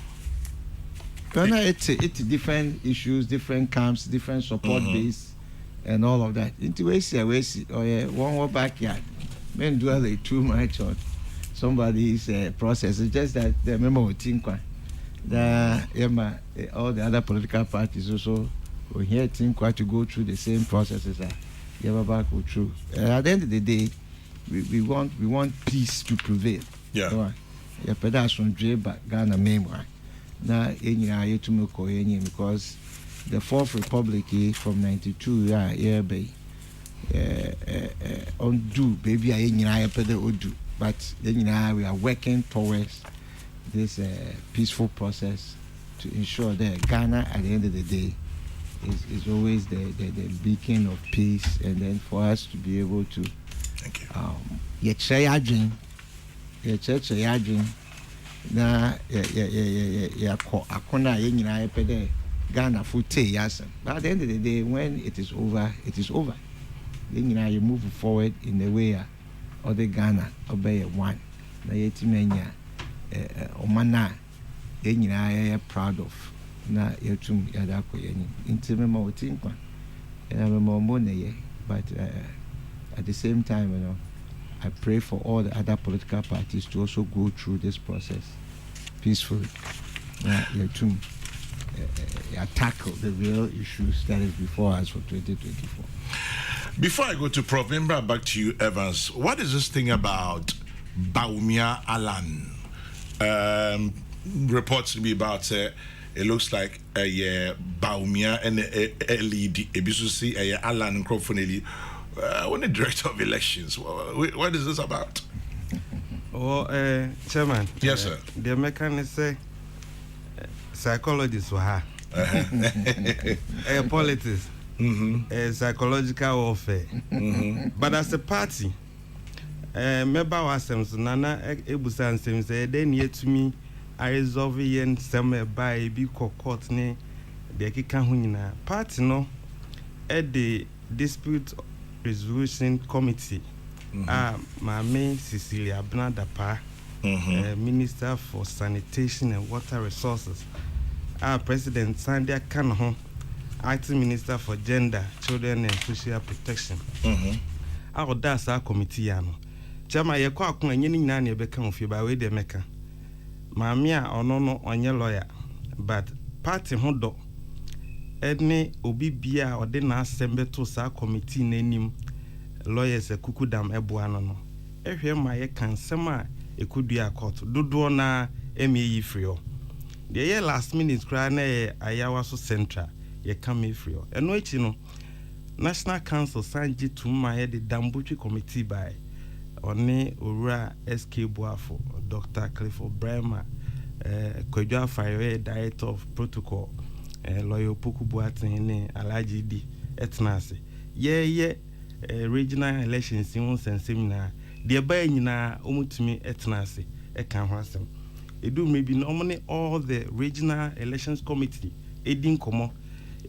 Ghana, it's different issues, different camps, different support base, and all of that. Into we see, one more backyard. Men dwell too much on somebody's process. It's just that the memo think all the other political parties also we here think to go through the same processes that back go through. At the end of the day, we want peace to prevail. Yeah. Ghana memoir. Now, because the Fourth Republic from '92, undo baby, undo. But we are working towards this peaceful process to ensure that Ghana, at the end of the day, is always the beacon of peace, and then for us to be able to. Thank you. Na akona yenyina epede Ghana fute yasem. But at the end of the day, when it is over, it is over. Yenyina you move forward in the way other Ghana obey one. Na yetimenya omana yenyina proud of. Na yetum yadako yenyi. Intimema otinkwa. But at the same time, I pray for all the other political parties to also go through this process peacefully. Tackle the real issues that is before us for 2024. Before I go to Prof, remember back to you, Evans. What is this thing about Bawumia Alan? Reports to me about it looks like a Bawumia and a lead. A Alan Crawford. When the director of elections, what is this about? Chairman. Yes, sir. The Americans say psychologists were her. Politics, psychological warfare. But as a party, member was some Nana Ebusan say they near to me. I resolve yen some by be court ne the Kikahunina party no at the dispute resolution committee. My main Cecilia Abnadapa, Minister for Sanitation and Water Resources. Our President Sandia Kanaho, Acting Minister for Gender, Children and Social Protection. Our that's our committee. Chama Yako Yeni Nani become of you by way de Mecca. Mamia or no on your lawyer, but party hondo. Edne obi bia or den assemble to sa committee nenim lawyers a kukudam ebuano no. Ehwe ma ye kan sema ekudua court dodo na eme frio. The year last minute cry na ayawa so central ye come frio. Eno echi no National Council sanji to my the Dambuchi committee by ɔne owura SK Boafo Dr. Clifford Brema Kwadwa Fire Director of Protocol Lawyer Poku Boateng ne Alhaji D etnase ye regional elections in seminar the ba nyina omutumi etnase eka ho asem edu maybe normally all the regional elections committee edin komo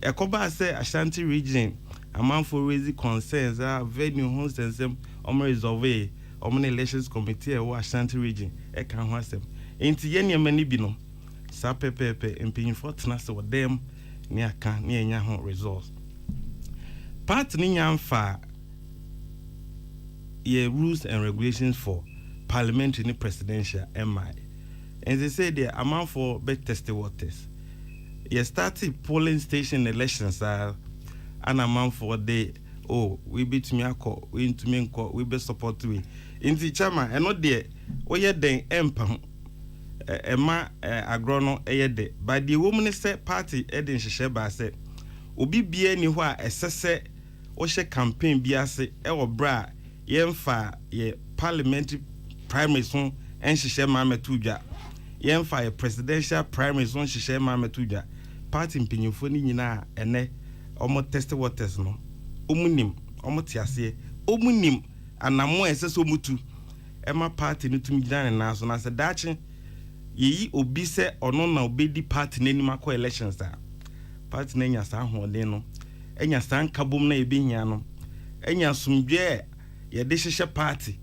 ekoba say Ashanti region amanfo raise concerns venue ho sensem omo resolve omo elections committee e wo Ashanti region eka ho asem enti ye niam ni bi no sa pepepe empanyinfo tenase wo dem ne aka ne enya ho results part ni nyamfa ye rules and regulations for parliamentary and presidential MI and they say the amount for bet test waters ye started polling station elections are an amount for the we beat me akọ we into me nkọ we be support we in the chama and not there we ye den empam ema agrono eyede but the woman say party edin hyehyɛ ba say obi bia ni ho a esese wo hye campaign bi ase e wo bra yemfa ye parliamentary primaries ho enhyehyɛ ma metudwa yemfa ye presidential primaries ho hyehyɛ ma metudwa party mpinyimfo ni nyina ene omo test waters no omunim omo tiase omunim anamo esese omutu ema party no tumi gina ne naso na se dachi yi obi se ono na obedi party n'anim akọ elections a party na nya sa hoden no enya san kabom na ebihia no enya sumdwe ye de hyehyɛ party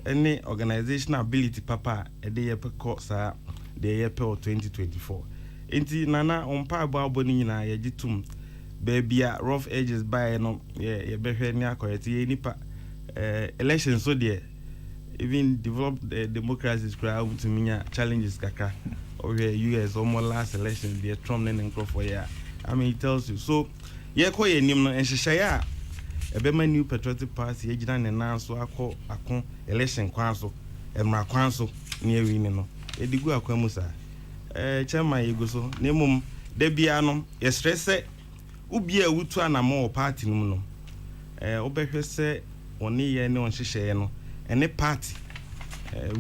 any organizational ability papa e de ye pekọ sa de ye pe 2024 enti nana ompa abo ni nyina ye gitum baabia rough edges by no ye behwe ni akoyete ye nipa elections so de even develop democracies crowd to minya challenges kaka or US almost last election the Trump and for ya I mean it tells you so ye ko ye nim no enhyehyɛ a ebema new patriotic party ye gina ne nan so akɔ election kwan so emra kwan so ne awi ne no edigu akwa mu sa chairman ye go so ne mum da bia no ye stress ubi a wutu anamo party no no obehwe se oni ye ne on hyehyɛ no any party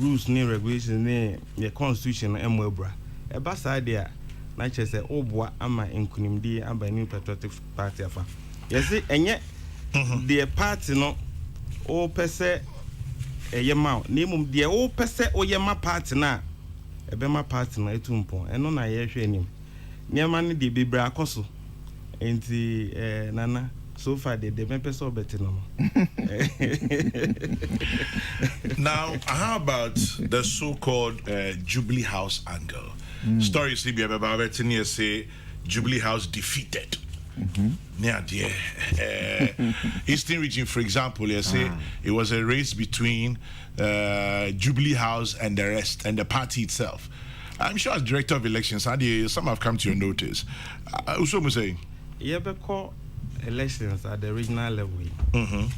rules ni regulations ni your constitution emo abra e ba sa dia na che say oboa ama enkunimdi aba new patriotic party afa yes enye the party no o pese eyema na emum de o pese oyema party na ebema party na etumpon eno na ye hwe enim niam ne de bebra akoso enti nana so far they person better no. Now, how about the so-called Jubilee House angle? Stories say Jubilee House defeated. Near the Eastern region, for example, you say it was a race between Jubilee House and the rest and the party itself. I'm sure as director of elections, some have come to your notice. Usomu saying, elections at the regional level.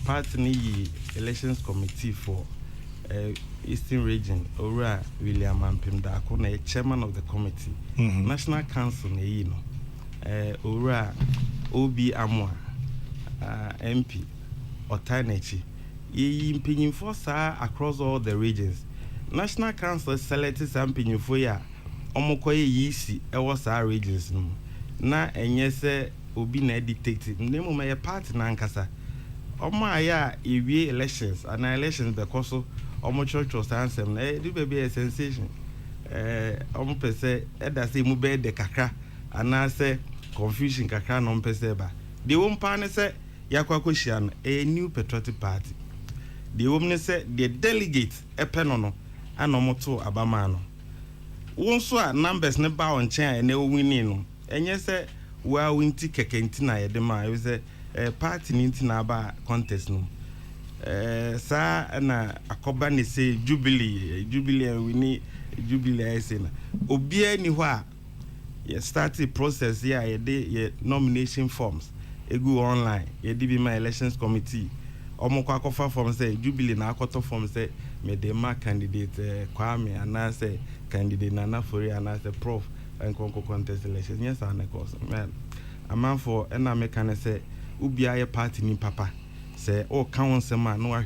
Party elections committee for Eastern region. Ora William Ampimda, chairman of the committee. National Council Ora Obi Amwa MP Otanechi. Ye impinging for across all the regions. National Council selected some opinion for ya. Omokoye yisi was our regions. Na enyese obi na dictate name my party na nkasa omo ya ewie elections and elections because omo church was answer na do be a sensation omo pese e da say mu be de kakra ana say confusion kakra no pese ba the one pan say yakwa kwhia no a new patriotic party the woman say the delegate e peno no ana omo to abama no won so a numbers ne ba on chen na winning no enye say wa winti kekenti na yedema it was a party ninti na ba contest no sa na akoba ne say jubilee and we need jubilee say na obia ni ho a ye start the process here ye nomination forms egu online ye di be my elections committee omukwa akofa form say jubilee na akoto form say me dey mark candidate Kwame and say candidate Nana Fori and say prof and contest elections. Yes, and of course, man. A man for an American say, Ubia party ni papa. Say, oh, council man, no, I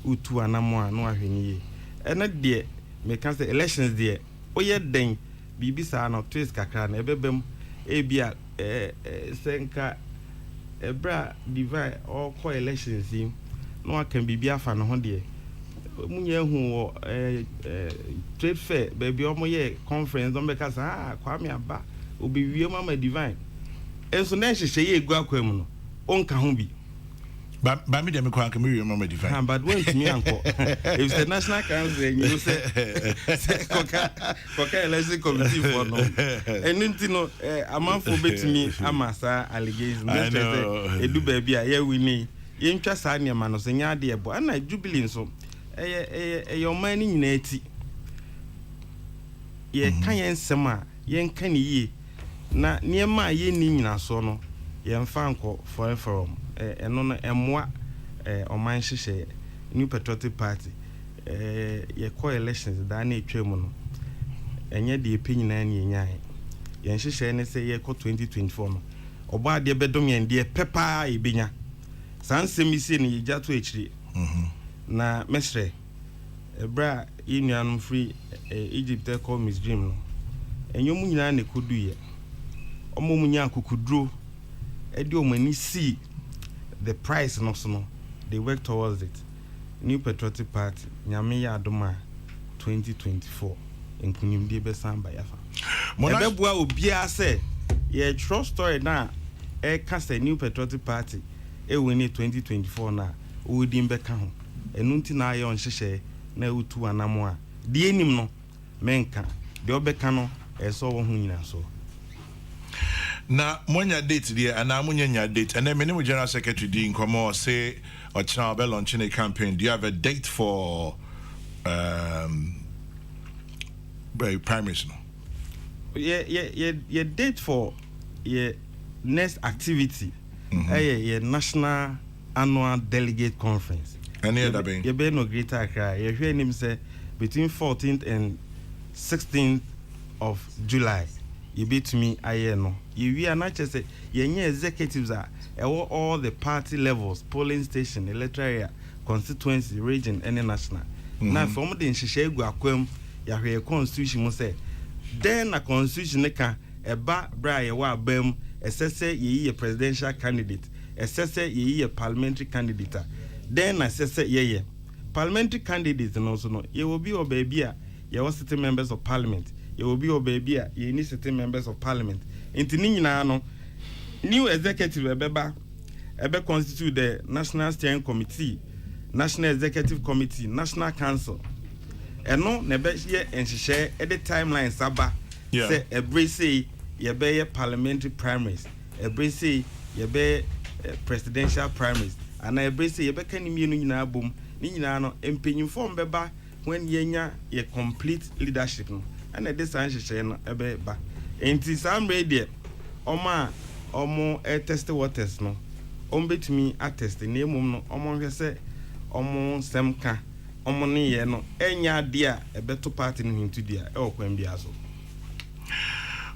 utu anamo a no ahwenye ena de me kan say elections de oyɛ den bibi saa no twist kakra na ebebem ebia senka ebra divide or co elections yi no aka bibi afa no ho de munye hu wo trade fair baby omo ye conference on beka sa kwame aba obi wie mama divine enso na hyehyɛ ye egu akwam no onka ho bi ba me dem kwa ka me wie mama divine but when to me anko if the national council you say koka election committee for no enti no amanfo betimi amasa allegations no say edu baby a ye wini ye ntwa saa ne ma no so nya de ebo ana jubilee so your money nyina ati ye kan yen sem a yen kan yi na niema ye ni nyina so no ye mfa anko for eno no emwa oman hyehyɛ New Patriotic Party ye co elections da na etwam no enye de epe nyina na yenyae yen hyehyɛ ne sɛ ye co 2024 no oba de bedom yen de pepa ebenya sansem isi ne ye jato ekiri na mesre ebra inuanum free Egypt call Miss Dream no enyom nyina ne koduye omo munya akukuduro edi omani see the price no so no they work towards it. New Patriotic Party nyame ya adoma 2024 enkunim de be san ba yafa ebebua obia se ye true story na kasa New Patriotic Party win 2024 na odi mbeka ho enu nti na aye on hyehyɛ na utu anamo a de enim no menka de obeka no so wo ho nyina so na monya date there and amunya date and then minimum general secretary di nkomo say or channel be launching a campaign. Do you have a date for primaries no? Yeah date for next activity national annual delegate conference. Any other being? You be no greater Accra. You hear him say between 14th and 16th of July. You be to me no. We are not just yenye executives are all the party levels, polling station, electoral area, constituency, region, and national. Now from the nhyehyɛ gu akwam ya hwe constitution mo say then a constitution ka eba bra ye wa bam esese ye presidential candidate, esese ye parliamentary candidate. Then esese ye parliamentary candidate no so no ye will be o baby a ye was sitting members of parliament. Ye will be o baby a ye ni sitting members of parliament. Inti ni nyina no new executive ebe constitute the National Steering Committee, National Executive Committee, National Council. Eno ne be ye enhyehyɛ at the timeline saba say every say ye be parliamentary primaries, every say ye be presidential primaries, and every say ye be kan mienu nyina bom ni nyina no empenyimfo mbeba when yenya ye complete leadership no and this enhyehyɛ no ebe ba enti sam radio omo test waters no betumi attest na emum no omo hwe se omo semka omo ne ye no enya de a ebeto party no hintu dia e okwan bia so.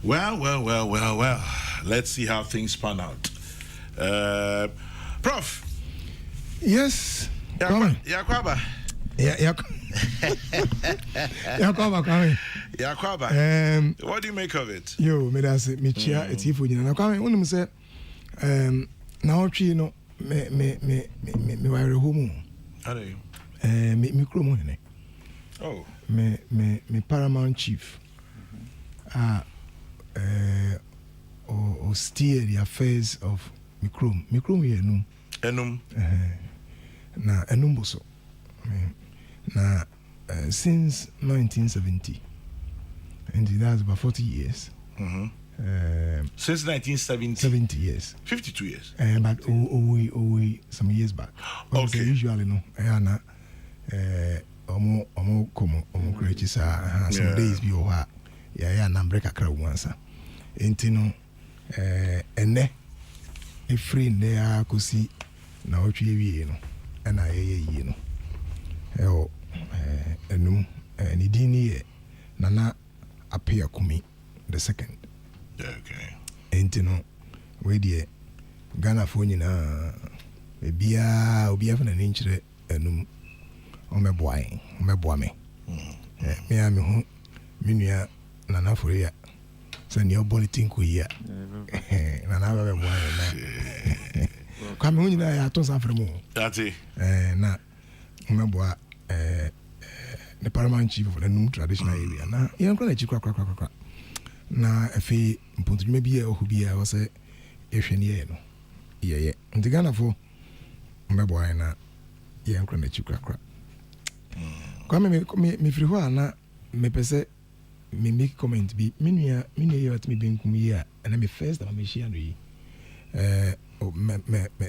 Well, let's see how things pan out. Prof. Yes. Yakwaba. Yakwaba. What do you make of it? Yo, me da se me chia etifo nyina. Kwame, wonu se na otwi no me wire home. How are you? Me kromo ne. Oh. Me paramount chief. Or steer the affairs of Mikrom ye enum na enum boso na since 1970 and that's about 40 years. Since 1970. 70 years. 52 years. But we some years back. Okay. Usually no na omo krechi sa some days bi o ha ya na break akra once. Enti no ene free there kosi na otwe wie no na ye no enum ni dini ye nana appear kumi the second. Okay. Enti no we die Ghana fo nyina obia fa na nchire enum ɔmɛboa me me a mehu me nua Nana Foria sɛ neɛ ɔbɔ ne tinko yi a Nana bɛbɛboa yɛ na kwa me ho nyinaa yɛ ato nsa frɛ mu na ɔmɛboa the paramount chief of the Num traditional area na yɛnkɔ n'akyi krakrakrakra na afei mpontodwuma bi a ɔhɔ bi a wɔ sɛ yɛhwɛ ne yɛyɛ no yɛyɛ nti Ghanafoɔ mbɛboa yɛ na yɛnkɔ n'akyi krakra kwa mefiri hɔ a na mepɛ sɛ me make comment bi me nua yɛ watumi benkum yi a ɛna me first time mehyia no yi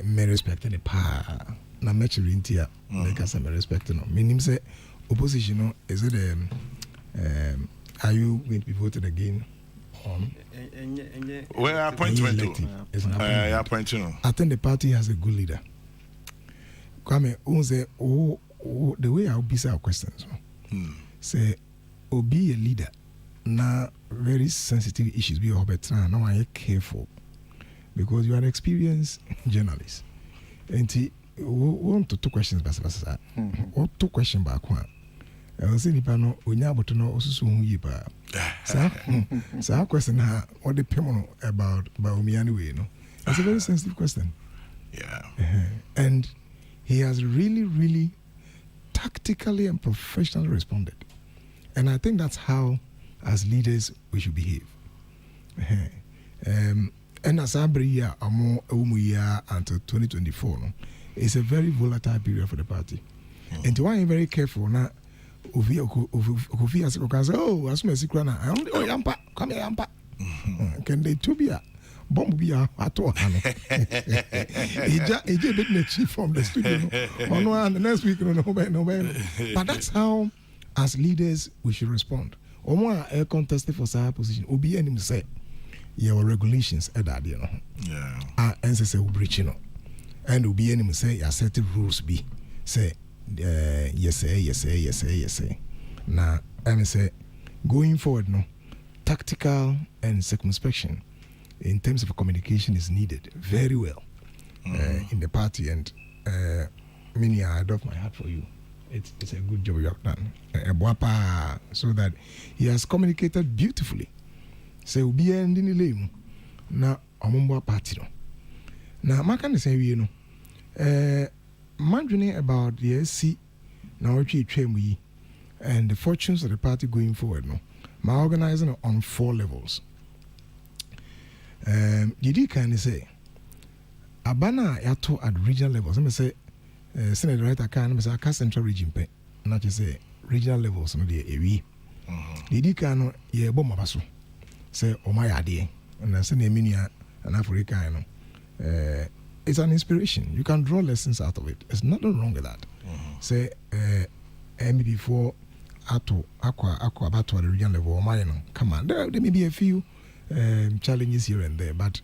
me respect ne paa na mɛkyere nti a mɛka sɛ me respect no menim sɛ opposition no is it are you going to be voted again on well appointment I think the party has a good leader Kwame say the way I'll be our questions say be a leader na very sensitive issues be better now I careful because you are an experienced journalist and want to two questions basa or two questions back one I was saying no onya aboto no osusu hu yi ba sa question ha what the people about me anyway no it's a very sensitive question and he has really tactically and professionally responded and I think that's how as leaders we should behave and as abri year amo year until 2024 no it's a very volatile period for the party and why I'm very careful now Ovi as you can say, oh, as me secret na, oh yampa, come here yampa. Can they to be a bomb be a at all? He just bit me chief from the studio. Oh no, and the next week no. But that's how, as leaders, we should respond. Or more a contest for our position. Obi and him say, your regulations are that you know. Yeah. And say we breach you know, and Obi and him say, your certain rules be say. Yes. Now, I say, going forward, no, tactical and circumspection in terms of communication is needed very well in the party. And Minnie, I adopt my hat for you. It's a good job you have done. So that he has communicated beautifully. Say, we'll be ending the lame. Now, I'm party. Now, I can say, you know, imagining about the SC now and the fortunes of the party going forward no my organizing on 4 levels did kind of say abana yato at regional levels let me say Senate director can say central region pe not just say regional levels no dey ewi did kind ye bom abaso say o my ade and say na minia and Africa no it's an inspiration. You can draw lessons out of it. There's nothing wrong with that. Say, maybe before aqua about the regional level, come on. There may be a few challenges here and there, but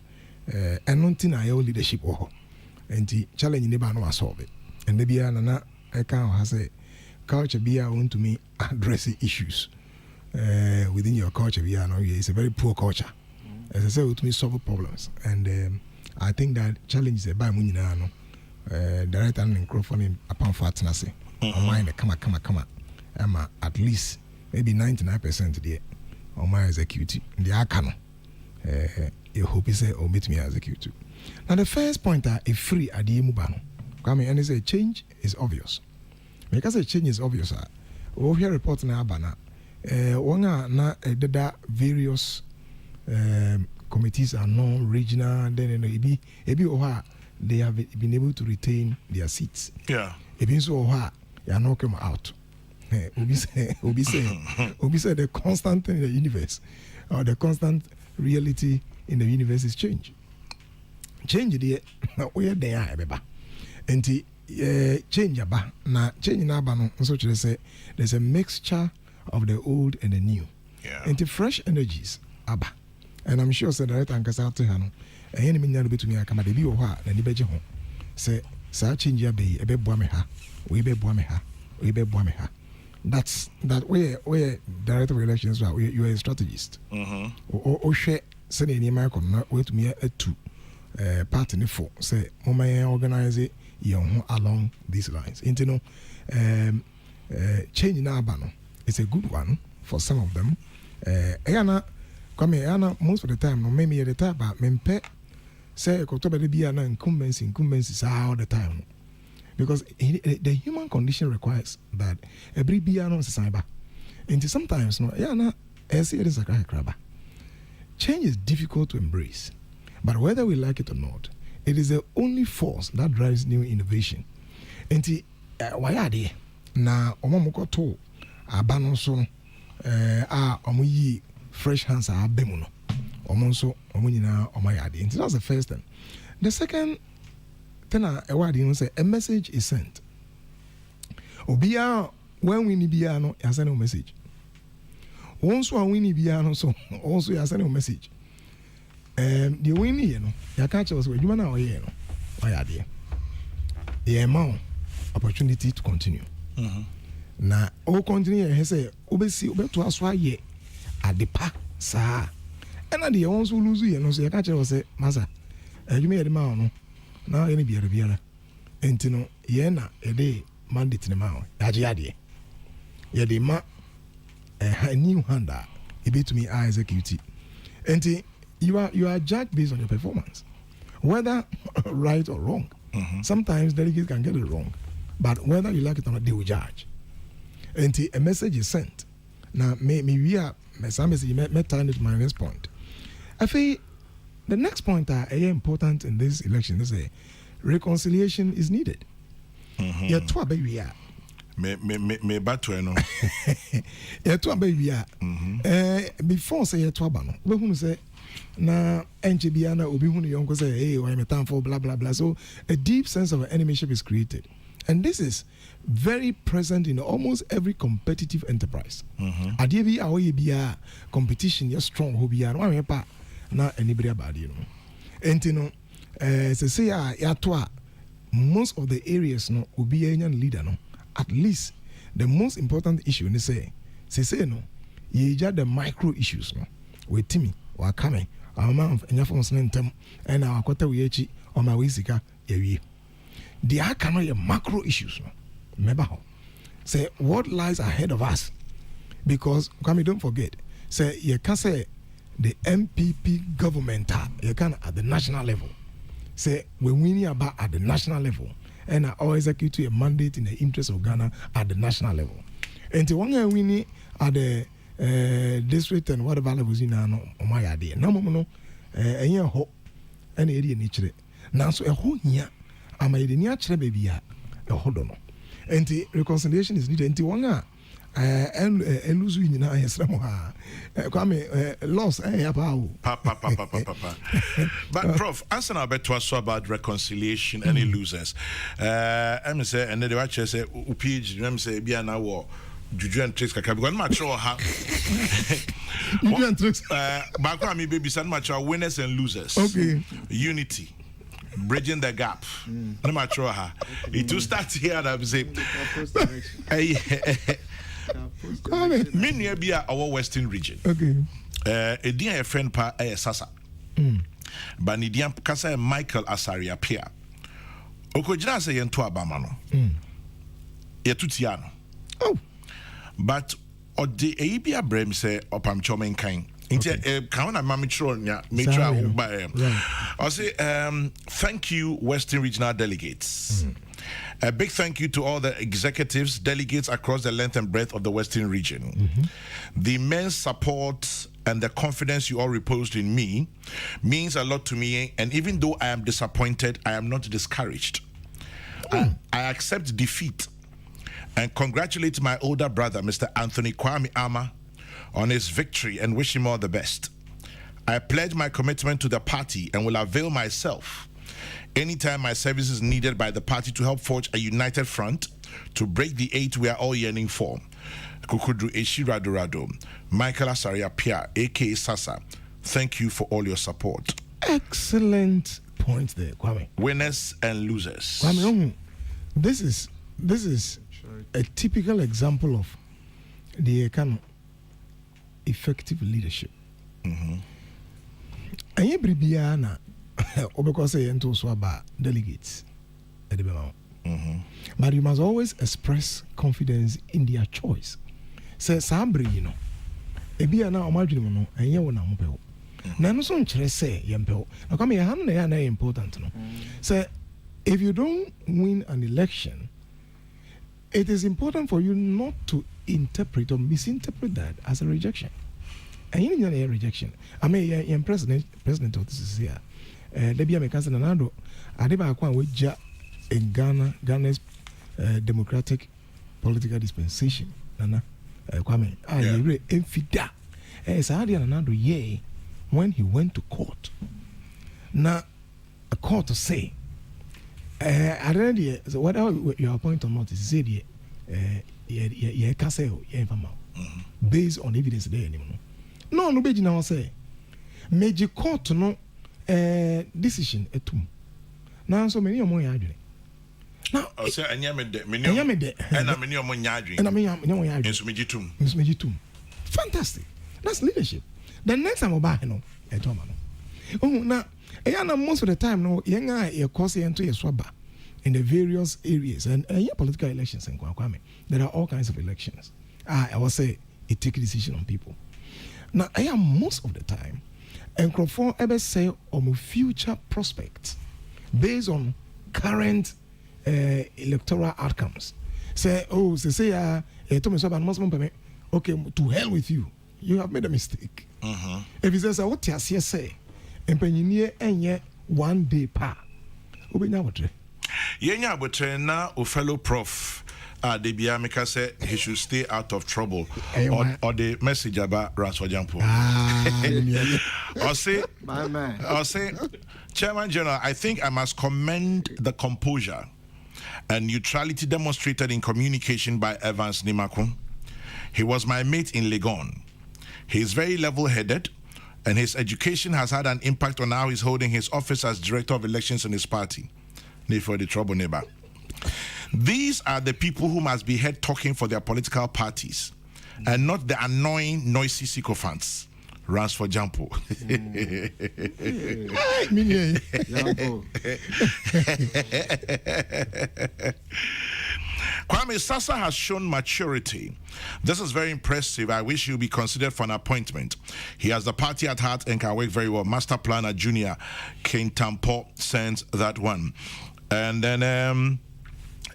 I don't think I owe leadership and the challenge never know I solve it. And maybe I can't has a culture be want to me addressing issues within your culture. It's a very poor culture. As I say, to me solve problems and. I think that challenge is by Munina no direct and microphone upon fatness. Mine come at least maybe 99% there on my executive the akano you hope he say or meet me executive. Now the first point are a free adiemu bano. Come and they say change is obvious. Because a change is obvious we hear report na abana one na dada various committees are non-regional. Then ebi they have been able to retain their seats. Yeah. Ebi so they are not come out. Obi say the constant thing in the universe or the constant reality in the universe is change. Change the where they are beba. And change aba na change na aba no so say there's a mixture of the old and the new. Yeah. And the fresh energies aba. And I'm sure said that and kasa to hano and me nyalo betumi aka ma de bi wo ha na ni beje ho say sa change ya be e be boa me ha we be boa me ha we be boa me ha that's that way director of elections you are a strategist o hwe say ni ma ko na we to me atu party ni for say mama organize your along these lines into no change in Abano is a good one for some of them. Ayana, most of the time, no, maybe at the time, but mempe say October be an incumbency all the time. Because the human condition requires that every biano is cyber. And sometimes, no, Ayana, as it is a crabber. Change is difficult to embrace, but whether we like it or not, it is the only force that drives new innovation. And why are they? Na omomoko to abano so omuyi fresh hands are bemuno omonso omunyina omayade. And that's the first thing. The second thing a word you say a message is sent. Obia when we need bia no ya send a message. Once we need bia no so also ya send a message. The winning you know ya catch us we you na oye no oyade. The amount opportunity to continue. Na o continue he say obesi obeto aso aye adepa saa ena de won so lose ye no so ye ka kire say masa adwuma ye de ma no na ye ne biara enti no ye na e de mandate ne ma age ade ye de ma a new hander e betumi a execute enti you are judged based on your performance whether right or wrong. Sometimes delegates can get it wrong, but whether you like it or not, they will judge. And a message is sent. Now, we are some message. May turn it to my next point. I think the next point are important in this election. Is a reconciliation is needed. Yeah, two baby are. Me batu no. Yeah, two baby are. Before say two bano, we who say. Na NGBiana obi hunu yonko say hey why me time for blah blah blah, so a deep sense of enemyship is created, and this is very present in almost every competitive enterprise. Ade bi awoye bia competition is strong ho bia no me pa na anybody about you know enti no say ya to a most of the areas no obi enyan leader no at least the most important issue ni say no ye ja the micro issues no we timi wa coming our man enya for ntem and our kwata we echi o ma we sika yawie the akano ye macro issues no remember how say what lies ahead of us, because come don't forget say you can say the MPP government you can at the national level say we winning about at the national level and I always execute a mandate in the interest of Ghana at the national level, and the one winning at the district and whatever levels in no my idea no no enya ho and area ni chire na so ho hia ama ide ni achire baby a ho do no enti reconciliation is needed enti won lose nyina yesra mo ha kwame loss ya pa o pa. But prof, answer now better so about reconciliation any losers em say and they watch say upage em say bia na wo juju and tricks kaka because match or ha juju and tricks back me baby san match winners and losers, okay, unity, bridging the gap. No matter ha it will start here that say many be our western region, okay, a dear friend pa sasa but nidiam kasa Michael Asaria Pia okojina say yento abama no yetutiano oh. But the Abia Brem say opam chomen kind. Into count a mamitro nya mitra by I say thank you Western Regional delegates. A big thank you to all the executives, delegates across the length and breadth of the Western region. The immense support and the confidence you all reposed in me means a lot to me, and even though I am disappointed, I am not discouraged. I accept defeat and congratulate my older brother, Mr. Anthony Kwame Ama, on his victory and wish him all the best. I pledge my commitment to the party and will avail myself anytime my service is needed by the party to help forge a united front to break the 8 we are all yearning for. Kukudru Eshiradurado, Michael Asaria Pia, aka Sasa, thank you for all your support. Excellent point there, Kwame. Winners and losers. Kwame, this is a typical example of the kind of effective leadership. And you Bribiana, because I ento so about delegates. But you must always express confidence in their choice. Say Sabri, you know. Ebi ana omadwene no enye wo na mopeo. Na no so nkyere say yempeo. Na come here han na important no. Say if you don't win an election, it is important for you not to interpret or misinterpret that as a rejection. And you know a rejection. I mean, president of this is here. Debi Americans and Nando. Adeba Akwan Weja in Ghana's democratic political dispensation. Nana. Kwame, you infida. Saadi Nando ye when he went to court. Now, a court to say. I read so whatever your point or not is said here. Based on evidence there anymore. No, be now say. Major court no decision etum. Now so many more yarding. Now, I say anyamede, and I mean your money yarding, and I mean your yarding. Fantastic. That's leadership. The next time about no, oh now. Most of the time, no, younger course into your swabba in the various areas and political elections in Kwame. There are all kinds of elections. I will say it take a decision on people. Now, most of the time, and Crawford ever say on future prospects based on current electoral outcomes. Say, oh, say, okay, to hell with you. You have made a mistake. If he says, what you say? Empenyini enye 1 day pa obenya wotre yenya abotre na o fellow prof Debia Mika said he should stay out of trouble or the message about Ransford or say Chairman General, I think I must commend the composure and neutrality demonstrated in communication by Evans Nimakun. He was my mate in Legon. He is very level-headed, and his education has had an impact on how he's holding his office as director of elections in his party. For the trouble neighbor. These are the people who must be heard talking for their political parties, and not the annoying, noisy sycophants. Runs for Jampo. Kwame, Sasa has shown maturity. This is very impressive. I wish he would be considered for an appointment. He has the party at heart and can work very well. Master Planner Junior King Tampo sends that one. And then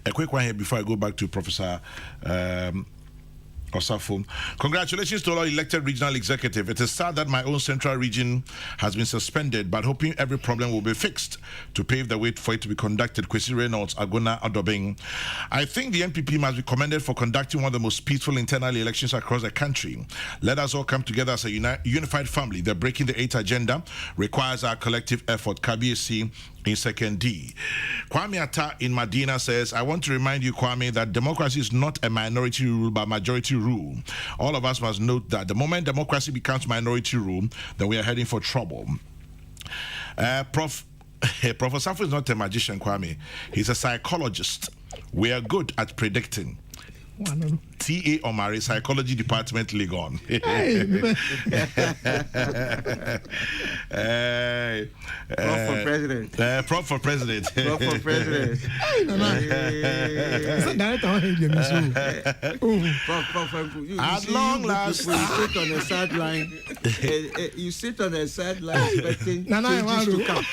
a quick one here before I go back to Professor Osafo. Congratulations to all elected regional executive. It is sad that my own central region has been suspended, but hoping every problem will be fixed to pave the way for it to be conducted. Kwesi Reynolds, Agona Adobing. I think the NPP must be commended for conducting one of the most peaceful internal elections across the country. Let us all come together as a unified family. The Breaking the Eight agenda requires our collective effort. KBC in second D. Kwame Atta in Medina says, I want to remind you, Kwame, that democracy is not a minority rule but majority rule. All of us must note that the moment democracy becomes minority rule, then we are heading for trouble. Professor Safo is not a magician, Kwame. He's a psychologist. We are good at predicting. T.A. Omari, Psychology Department, Legon. Prof for President. Prof for President. Prof for President. At long last, you sit on the sideline. You sit on the sideline expecting changes to come.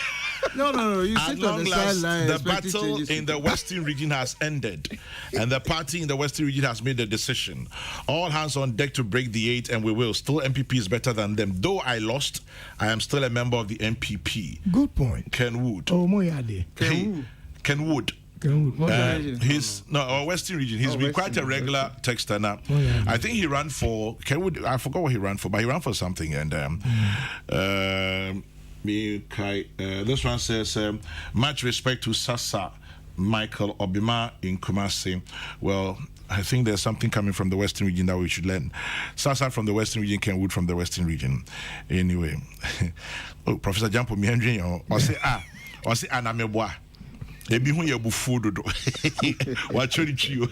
No. You sit on the sideline. The battle in the Western region has ended, and the party in the Western region has made a decision. All hands on deck to break the eight, and we will. Still, MPP is better than them. Though I lost, I am still a member of the MPP. Good point. Ken Wood. Oh, Moyade. Ken Wood. He's our Western region. He's been quite a regular texter now. I think he ran for Ken Wood. I forgot what he ran for, but he ran for something, and this one says, much respect to Sasa Michael Obima in Kumasi. Well, I think there's something coming from the Western region that we should learn. Sasa from the Western region, Ken Wood from the Western region. Anyway, Professor Jampo Miandri, or say Anameboa. Ebi hu ye bufu dodo. Wa chori chiyo.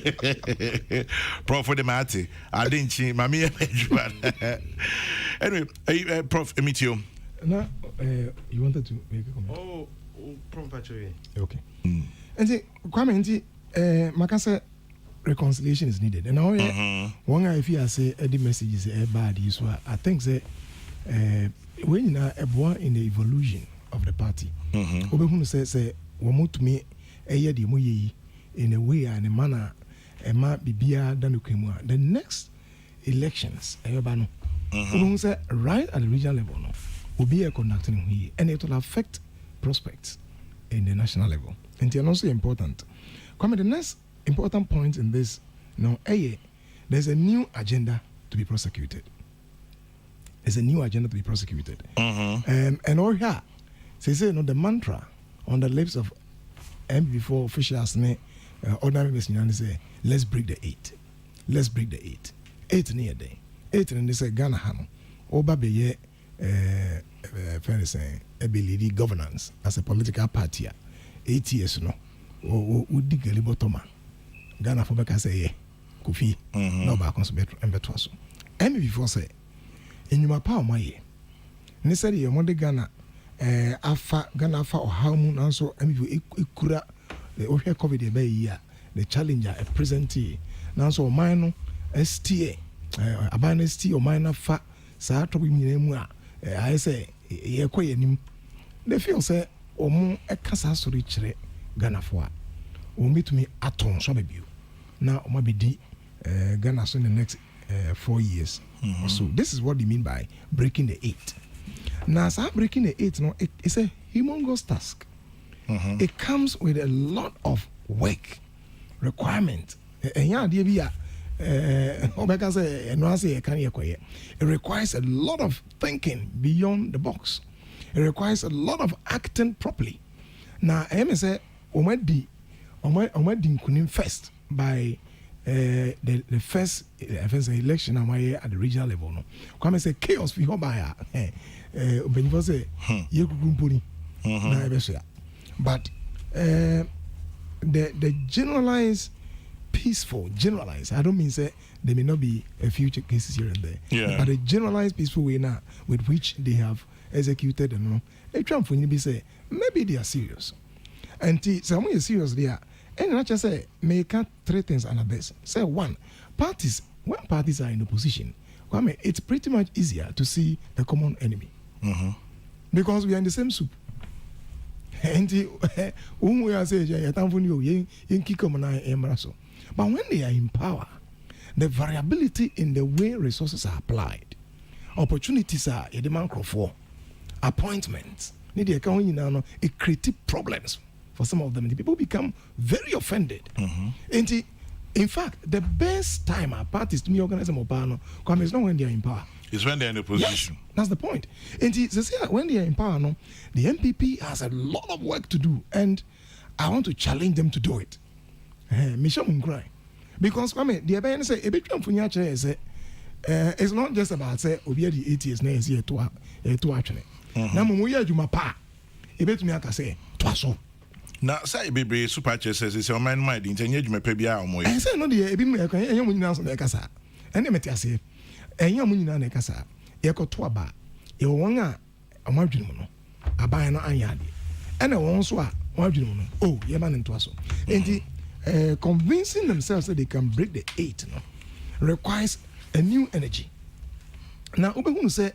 Prof for the mate. Adinchi mami ye mejuan. Anyway, Prof Emitio. Now, you wanted to make a comment? Prof Pachoye. Okay. And see, Kwame, Makasa reconciliation is needed. And now, one if you say the message is bad, so I think that when you are born in the evolution of the party, Obehunu say womu to me the moye in a way and a manner ma bibia than the next elections ayobano Obehunu say right at the regional level no will be a conducting here and it will affect prospects in the national level. And it's also important. Come the next important point in this, there's a new agenda to be prosecuted. There's a new agenda to be prosecuted. And all here, say the mantra on the lips of MB4 officials, ordinary members, say, let's break the 8. Let's break the 8. 8 near day. 8 and they say Ghana Hano. Oba be ability governance as a political party. 8 years no. Udi galibotoma. Ghana for beka say Kofi. No ba consumer embeto. MB4 say enyuma pa o maye. Ne say the mode Ghana afa Ghana afa o hamu nanso MB4 ekura the ohwe COVID be year the challenger a present nanso o man no STA abana STA o man na fa sa to bi nyina mu a I say ye koyenim they feel say omo ekasa sori kire Ghana for o meet me aton so be now o ma be di Ghana so in the next 4 years so this is what they mean by breaking the 8. Now so breaking the 8 no it's a humongous task. It comes with a lot of work requirement it requires a lot of thinking beyond the box. It requires a lot of acting properly. Now I say Omedi first by the first election at the regional level no come say chaos fi ho ba ya say ye kukumpuni na ebeso. But the generalized peaceful, I don't mean say there may not be a few cases here and there, but the generalized peaceful way now with which they have executed and a Trump for you say maybe they are serious. And someone is serious there. And not just say make 3 things under this. Say when parties are in opposition, it's pretty much easier to see a common enemy. Because we are in the same soup. And we are saying, but when they are in power, the variability in the way resources are applied, opportunities are a demand for appointments. It creates problems for some of them. The people become very offended. And in fact, the best time our parties to me organize them is not when they are in power. It's when they're in opposition. Yes, that's the point. And when they are in power, the MPP has a lot of work to do, and I want to challenge them to do it. Because the Abaya say a bit say it's not just about say Obia the 8 years next year to actually. Now Muya Jumapa, a bit me say twaso. Now say baby super chess says it's your mind intended you may pay bia or I say no the ebi me young woman na kasa. And me say and young woman na kasa. E ko to aba. E won a amadwene mu no. Aban no anyade. And won so a amadwene mu no. Oh, ye man into aso. Enti convincing themselves that they can break the 8 requires a new energy. Now, Obehunu say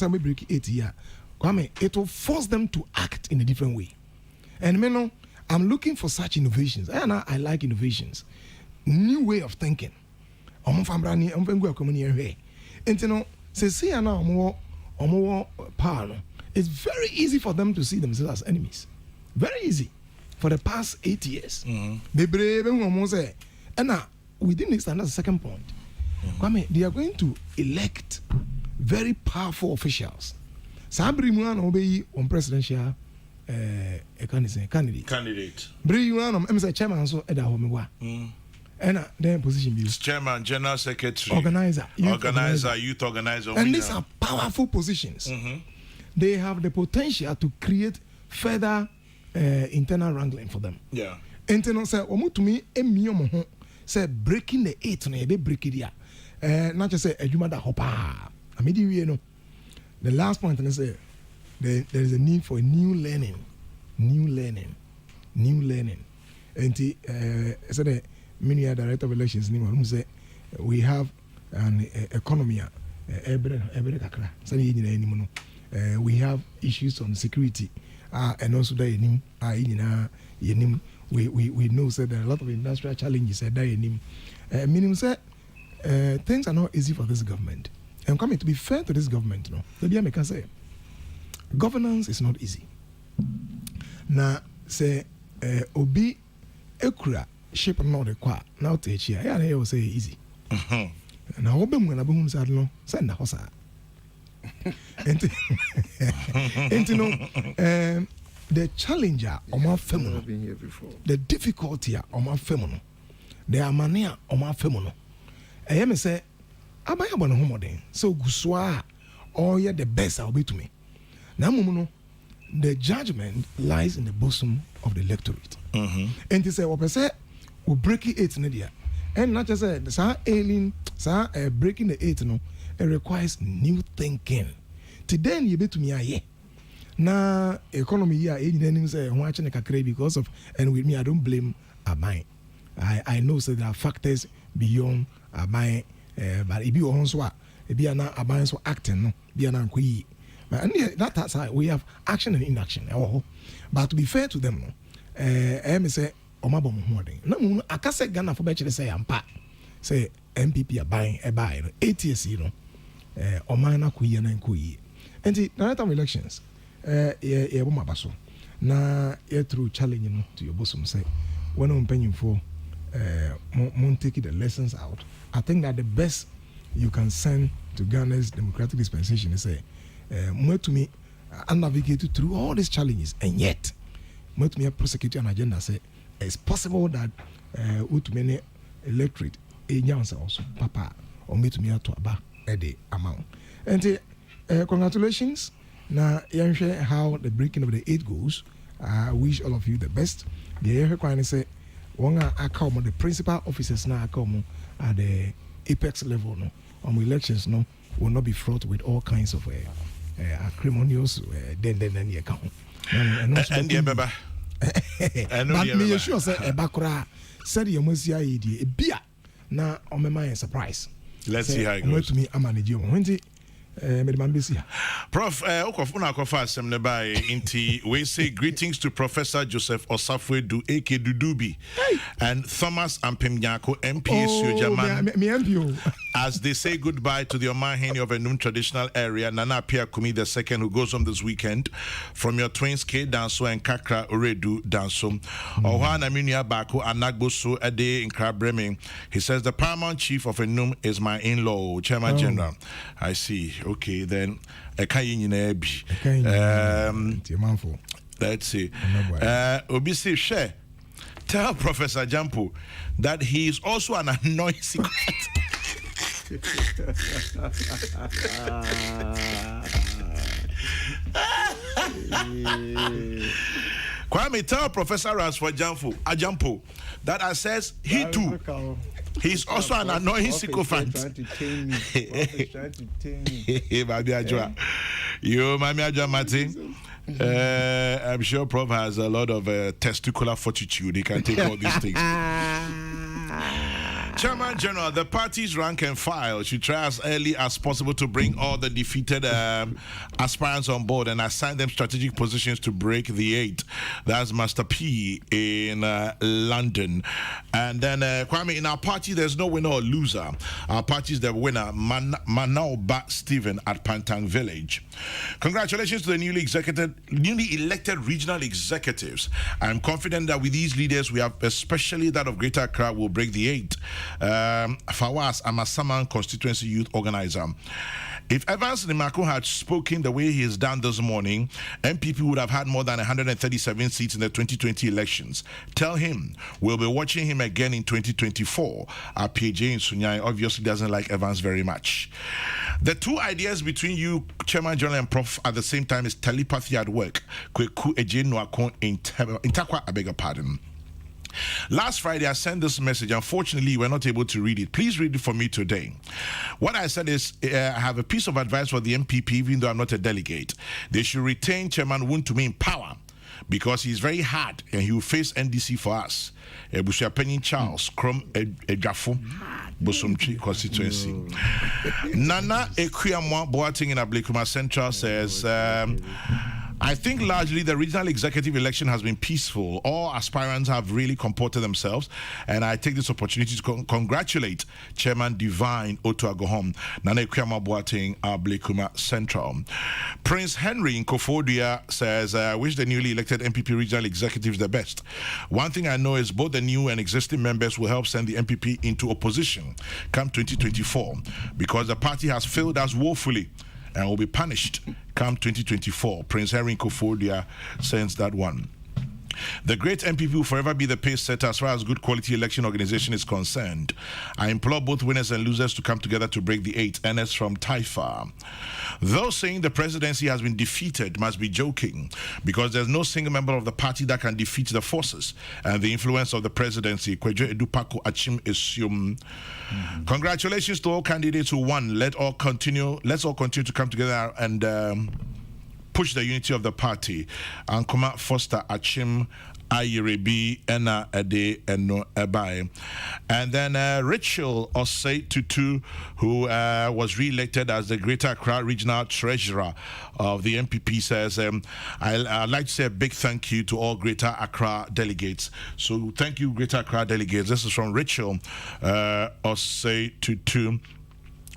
we break 8 here. It will force them to act in a different way. And I'm looking for such innovations. And I like innovations. New way of thinking. It's very easy for them to see themselves as enemies. Very easy. For the past 8 years. And now, within this, and that's the second point. They are going to elect very powerful officials. Sabri Muan obey on presidential candidate. Bri Muan, chairman, so Eda Homewa. And then position views. Chairman, General Secretary, Organizer, Youth Organizer. And these are powerful positions. They have the potential to create further internal wrangling for them. Internal say to me say breaking the 8 no be break it here. Not just say adwuma da hopa. The last point is say there is a need for new learning. And said many director of elections who say we have an economy we have issues on security and also we know that there are a lot of industrial challenges meaning say things are not easy for this government. And coming to be fair to this government, maybe I can say governance is not easy. Now say obi ekura ship not the qua now take here. I will say easy. Now obi when abum sad no send the hosa. And the challenger on my family, the difficulty on my family, the amania on my family. I am say abaya bono homodin so guswa all the best I'll be to me. Now the judgment lies in the bosom of the electorate. And they say what say we break it Nadia. And not just say alien breaking the eight no, it requires new thinking. Today you be to me aye. Na economy here in say watching kakre because of, and with me I don't blame Abai. I know so there are factors beyond Abai, but it be also it be na Abai so acting no be na nkwi. But that's how we have action and inaction. But to be fair to them, I say omabo muhode. Na mu akase Ghana for beche say ampa. Say MPP Abai e buy 8 years Oman na kuyi na nkuyi. And the time elections ye bo mabaso na ye through challenging to your bosom say when I'm paying for mon take the lessons out. I think that the best you can send to Ghana's democratic dispensation is say more to me I navigated through all these challenges and yet more to me prosecute an agenda say it's possible that to many electorate also papa or me to me to aba the amount. And congratulations. Now, you share how the breaking of the 8 goes. I wish all of you the best. The requirement say, I come the principal officers now come at the apex level. No, on elections, no, will not be fraught with all kinds of acrimonious then the account. And remember, but me sure say a bakura said you must see a beer. Now, on my mind, surprise. Let's see how it goes. To me, I'm managing. Prof, we say greetings to Professor Joseph Osafwedu, A.K. Dudubi, and Thomas Ampemnyako, MP Sujaman, as they say goodbye to the Omaheni of Enum traditional area, Nana Pia Kumi II, who goes home this weekend, from your twins K Danso and Kakra Uredu Danso. Ohana Minya Baku Anagboso Ade in Krabreming. He says the paramount chief of Enum is my in-law, Chairman General. I see. Okay, then let's see. Obisi share. Tell Professor Jampo that he is also an annoying secret. Kwame, tell Professor Rasford Jampo that I says he too. He's also an annoying sycophant. Trying to tame me. You, Mami Ajwa Martin. I'm sure Prof has a lot of testicular fortitude. He can take all these things. Chairman General, the party's rank and file should try as early as possible to bring all the defeated aspirants on board and assign them strategic positions to break the 8. That's Master P in London. And then, Kwame, in our party, there's no winner or loser. Our party is the winner, Manaoba Stephen at Pantang Village. Congratulations to the newly elected regional executives. I'm confident that with these leaders, we have, especially that of Greater Accra, will break the 8. Fawaz, I'm a Saman constituency youth organizer. If Evans Nimako had spoken the way he has done this morning, MPP would have had more than 137 seats in the 2020 elections. Tell him we'll be watching him again in 2024. Our PJ in Sunyai obviously doesn't like Evans very much. The two ideas between you, Chairman General and Prof, at the same time is telepathy at work. Kweku Eje Nwakon in Takwa, I beg your pardon. Last Friday, I sent this message. Unfortunately, you were not able to read it. Please read it for me today. What I said is, I have a piece of advice for the MPP, even though I'm not a delegate. They should retain Chairman Wontumi in power because he's very hard and he will face NDC for us. Penny Charles, Krom Ejafo, Bosomchi constituency. Nana Ekuyamwa Boating in Ablekuma Central says, I think largely the regional executive election has been peaceful. All aspirants have really comported themselves, and I take this opportunity to congratulate Chairman Divine Otuagohom, Nana Ekuyama Boating, Ablekuma Central. Prince Henry in Kofodia says, I wish the newly elected MPP regional executives the best. One thing I know is both the new and existing members will help send the MPP into opposition come 2024, because the party has failed us woefully and will be punished come 2024. Prince Henry Kofodia sends that one. The great MPP will forever be the pace setter as far as good quality election organization is concerned. I implore both winners and losers to come together to break the 8. Ernest from Taifa. Those saying the presidency has been defeated must be joking, because there's no single member of the party that can defeat the forces and the influence of the presidency. Kwejo Edupako Achim Esium. Congratulations to all candidates who won. Let's all continue to come together and push the unity of the party. Ankoma Foster Achim Ayerebi Ena Ade Eno Ebai. And then Rachel Osei Tutu, who was re-elected as the Greater Accra Regional Treasurer of the MPP, says, I'd like to say a big thank you to all Greater Accra delegates. So thank you, Greater Accra delegates. This is from Rachel Osei Tutu.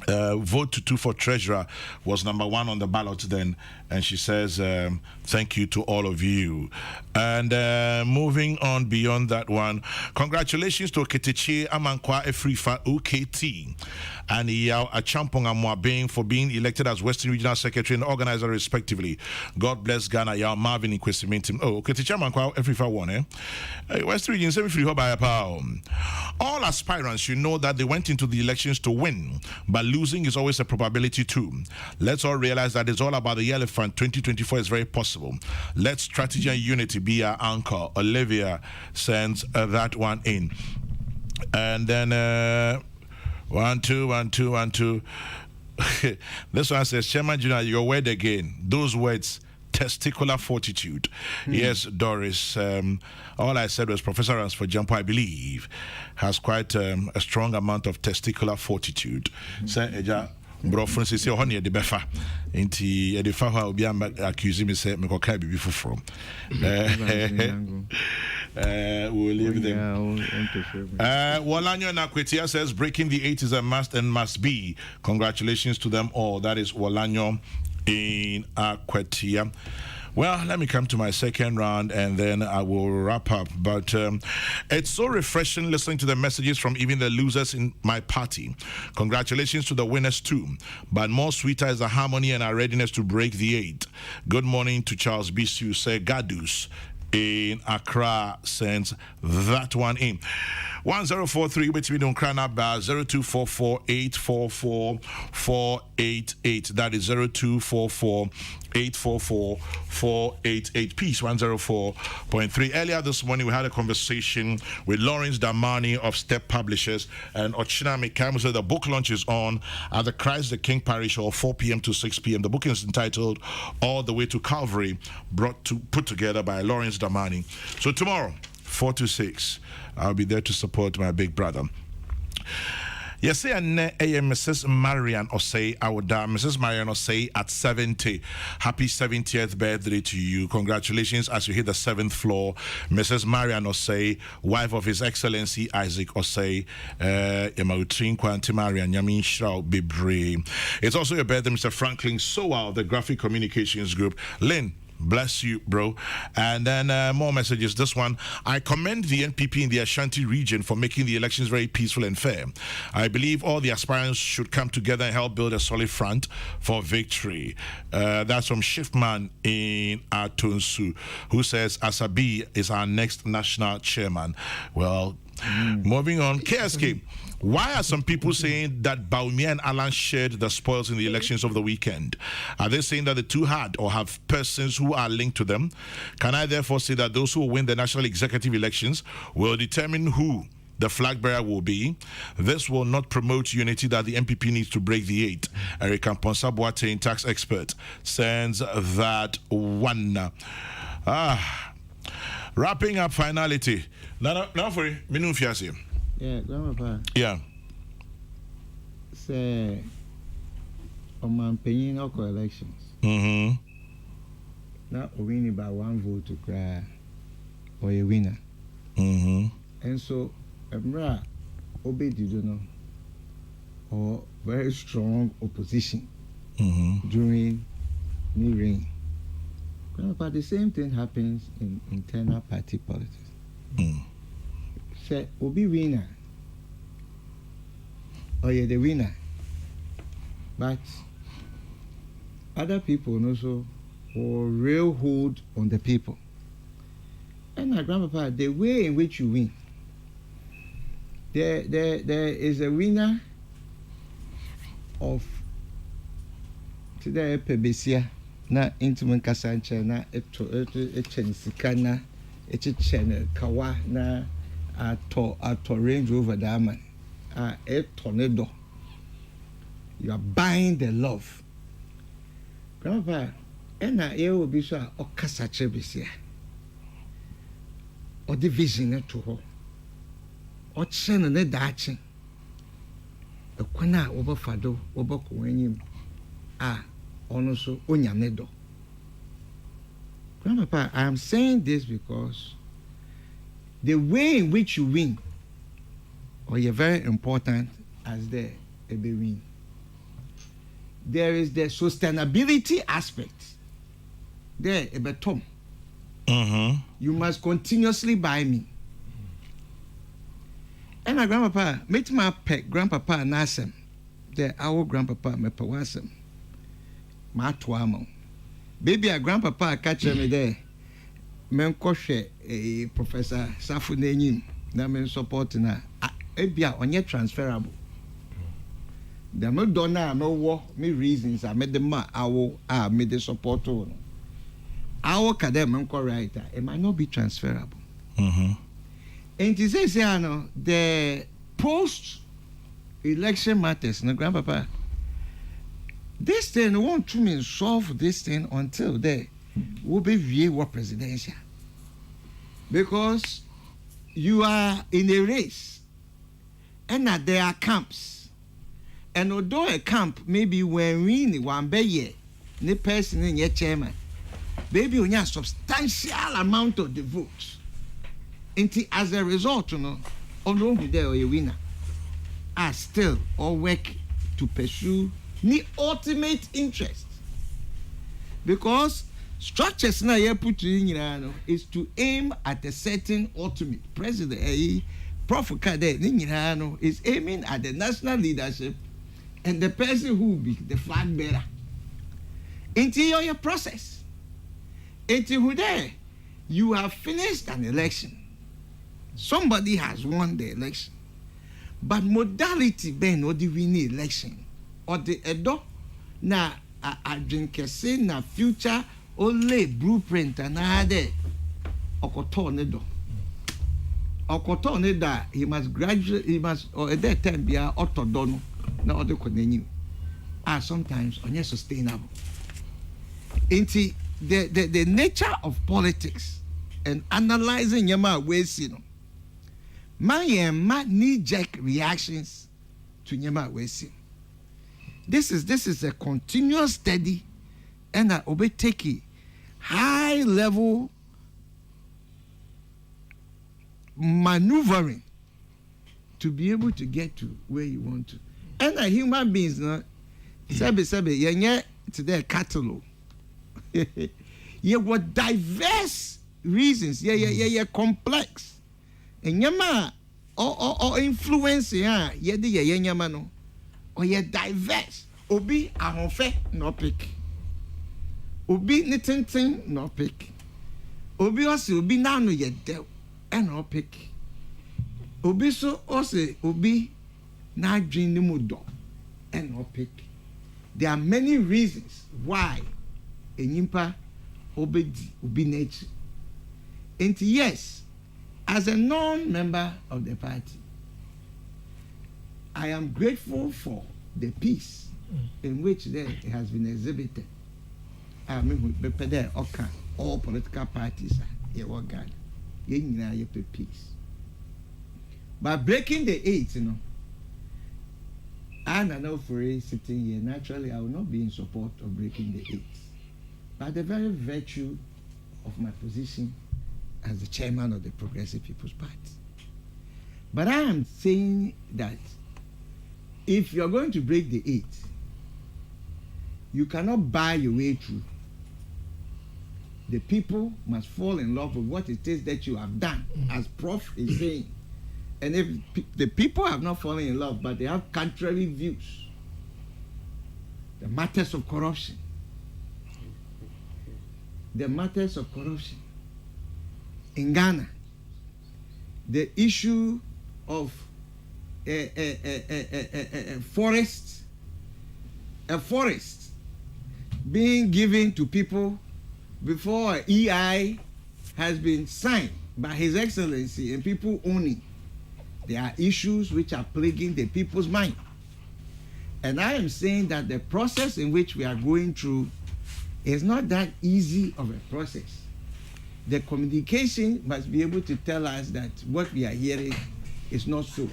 Vote Tutu for treasurer was number 1 on the ballot then, and she says thank you to all of you. And moving on beyond that one, congratulations to Ketechi Amankwa Efrifa UKT and Yao Achampong Amwabeng for being elected as Western Regional Secretary and Organizer respectively. God bless Ghana. Yao Marvin in Kwesimentim. Oh, Ketechi Amankwa Efrifa won, eh? Western Region all aspirants, you know that they went into the elections to win, but losing is always a probability too. Let's all realize that it's all about the elephant. 2024 is very possible. Let strategy and unity be our anchor. Olivia sends that one in. And then 1 2 1 2 1 2. This one says, Chairman Junior, your word again. Those words, testicular fortitude. Yes, Doris. All I said was Professor Ransford Jampo, I believe, has quite a strong amount of testicular fortitude. Bro, Francis, you're honey at the Befa. Inti at the Faha will be accusing me, say, Mekokai be from. We'll leave them. Walanyo Nakwetia says, breaking the 8 is a must and must be. Congratulations to them all. That is Walanyo in Akwetia. Well, let me come to my second round and then I will wrap up. But it's so refreshing listening to the messages from even the losers in my party. Congratulations to the winners too. But more sweeter is the harmony and our readiness to break the 8. Good morning to Charles Bisu, say Gadus in Accra sends that one in. 1043 between Unkrana bar 0244 844 488. That is 0244 844 488. Peace 104.3. Earlier this morning we had a conversation with Lawrence Damani of Step Publishers and Ochina Mikamu said the book launch is on at the Christ the King Parish Hall 4 p.m. to 6 p.m. The book is entitled All the Way to Calvary, put together by Lawrence Damani. So tomorrow 4 to 6 I'll be there to support my big brother. Yes, Mrs. Marian Osei Awada, Mrs. Marian Osei at 70. Happy 70th birthday to you. Congratulations as you hit the 7th floor. Mrs. Marian Osei, wife of His Excellency Isaac Osei, Yamautrin Kwanti Marian Yamin Shrao Bibre. It's also your birthday, Mr. Franklin Sowa of the Graphic Communications Group. Lynn, bless you, bro. And then more messages. This one, I commend the NPP in the Ashanti region for making the elections very peaceful and fair. I believe all the aspirants should come together and help build a solid front for victory. That's from Shiftman in Atunsu, who says Asabi is our next national chairman. Well, moving on. KSK. Why are some people saying that Baumia and Alan shared the spoils in the elections of the weekend? Are they saying that the two had or have persons who are linked to them? Can I therefore say that those who will win the national executive elections will determine who the flag bearer will be? This will not promote unity that the MPP needs to break the 8. Eric Amponsa Boateng, tax expert, sends that one. Wrapping up finality. Now for Minu Fiasi. Yeah, Grandpa. Yeah. Say, on my opinion, elections. Mm-hmm. Not winning by 1 vote to cry or a winner. Mm-hmm. And so, Emra obeyed, you know, or very strong opposition during new reign. But the same thing happens in internal party politics. Say, Obi winner, or you're the winner, but other people also or real hold on the people. And my grandpapa, the way in which you win, there is a winner of today Pebesia na intimate kasanche na echenisika na echene kawa na ato Range Rover Diamond a tornado. You are buying the love. Grandpa, ena ye will be so okasa chebesia. Or division to her. Or chen ne dachi. A kwana over fado over kwenyim. Also onyanedo. Grandpapa, I am saying this because the way in which you win, or you're very important as the win. There is the sustainability aspect. There, a betom. You must continuously buy me. And my grandpapa, meet my pet grandpapa nasem. The our grandpapa me pewasem. Ma tuamo. Baby, a grandpapa catch me there. Men koshe a Professor Safu Nenyim. Na men support na. Ebia onye transferable. There no donor, no war, me reasons. I made the ma. I made the support on. Our academic writer, it might not be transferable. And it says, the post-election matters, no, Grandpapa. This thing won't to me solve this thing until there will be view presidential. Because you are in a race, and that there are camps. And although a camp maybe when we one be the person in your chairman, maybe we have substantial amount of the votes. And as a result, you know, although there are a winner, are still all work to pursue the ultimate interest. Because structures now you put in is to aim at a certain ultimate. President Prof. Kade is aiming at the national leadership and the person who will be the flag bearer. Until your process. Until there, you have finished an election. Somebody has won the election. But modality ben or the winning election. Or the edo na adrinkese na future only blueprint and other okotornedo. Okotorneda, he must graduate, he must or at that time be a orthodono. Na other continue are sometimes unsustainable. Into the nature of politics and analyzing yama ways, you know, my knee-jerk reactions to yama ways. This is a continuous study and I obey take high level maneuvering to be able to get to where you want to. And the human beings, no, sabe, yenye today cattle. You got diverse reasons. Yeah, complex. And yama or influence yeah, the yama no. Or yeah diverse. Obi ahonfe no pick. Obi nitintin no pick. Obi also obi nano ye del and no pick. Obi so also obi na dream the mudo and no pick. There are many reasons why a nyimpa obi nature. And yes, as a non-member of the party, I am grateful for the peace in which there has been exhibited. I mean, all political parties are here. peace. By breaking the 8, and I know for sitting here, naturally, I will not be in support of breaking the 8. By the very virtue of my position as the chairman of the Progressive People's Party. But I am saying that if you're going to break the 8, you cannot buy your way through. The people must fall in love with what it is that you have done, as Prof is saying. And if the people have not fallen in love, but they have contrary views, the matters of corruption, in Ghana, the issue of a forest being given to people before an EI has been signed by His Excellency and people owning. There are issues which are plaguing the people's mind. And I am saying that the process in which we are going through is not that easy of a process. The communication must be able to tell us that what we are hearing is not so,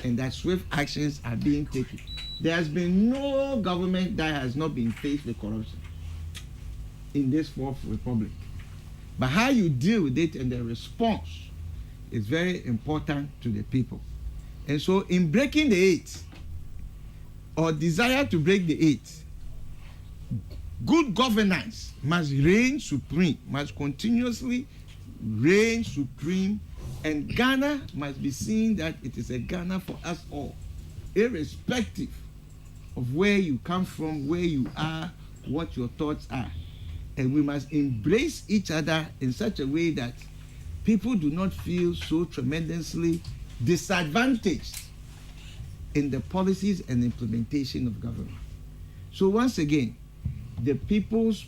and that swift actions are being taken. There has been no government that has not been faced with corruption in this Fourth Republic. But how you deal with it and the response is very important to the people. And so in breaking the 8, or desire to break the 8, good governance must reign supreme, must continuously reign supreme, and Ghana must be seen that it is a Ghana for us all, irrespective of where you come from, where you are, what your thoughts are. And we must embrace each other in such a way that people do not feel so tremendously disadvantaged in the policies and implementation of government. So once again, the people's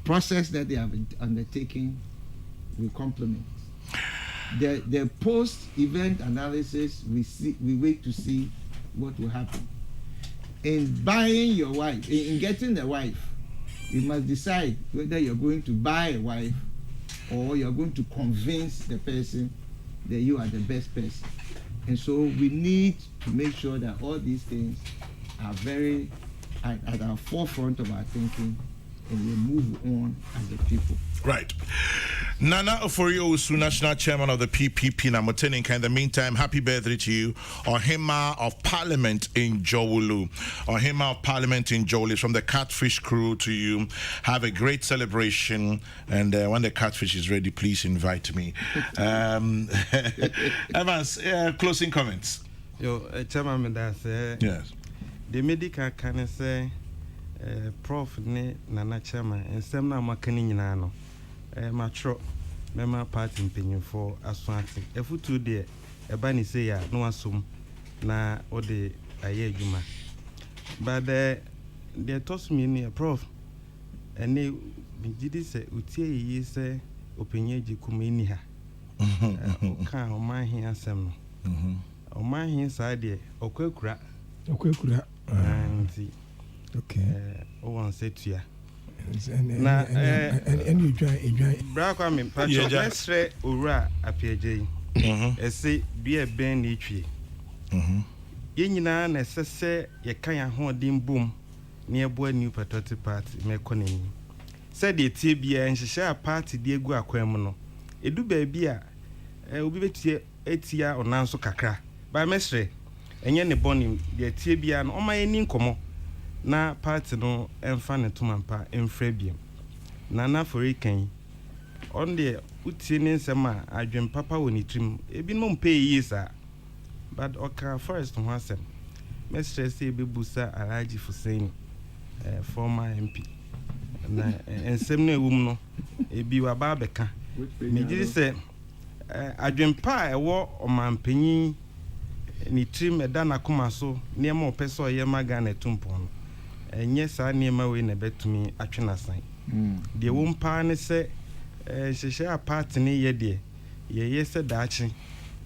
process that they have undertaken will complement. The post-event analysis, we wait to see what will happen. In buying your wife, in getting the wife, you must decide whether you're going to buy a wife or you're going to convince the person that you are the best person. And so we need to make sure that all these things are very at our forefront of our thinking, and we move on as a people. Right. Nana Oforiosu, National Chairman of the PPP, Namoteninka. In the meantime, happy birthday to you. Ohima of Parliament in Jowulu. Ohima of Parliament in Jowulu. From the Catfish crew to you. Have a great celebration. And when the catfish is ready, please invite me. Evans, closing comments. Chairman, yes. The medical can say, Prof ne Nana Chairman, and some now makani nyinano. Matro, Mema Party impenium for Aswanti. If you 2 day, a bunny say ya, no assume na ode a year juma. But they toss me near Prof. And they did say, Utie ye say, opinion jicumini ha. Can o my handsome. O my inside o Kokrokoo. And see. Okay. One said to ya. And you try. Brackwam, Patrick, let's say, Ura, a PJ. Say, be a band each year. Yenina, necessary, ye can't hold dim boom near boy new patriotic party, Meconin. Said the TBA and she share a party, dear Guaquemono. A do baby, will be 8 year or Nanso Kakra. By Mestre, and yen the bonny, the TBA and all my income. Na party no emfa to mampa emfrebium nana for eken on the utini nsema adwen papa woni trim ebi no pay years but oka first one sem mestre say be busa alaji Hussein former MP na ensem no ewum no ebi wa ba beka me giri say adwen pa ewo omampanyin ni trim eda na koma so niam opeso ye magana tumpon yes, I near my way in a bed to me at Chinasan. The womb pan say, she share a part in a year, dear. Yes, a Dutchy.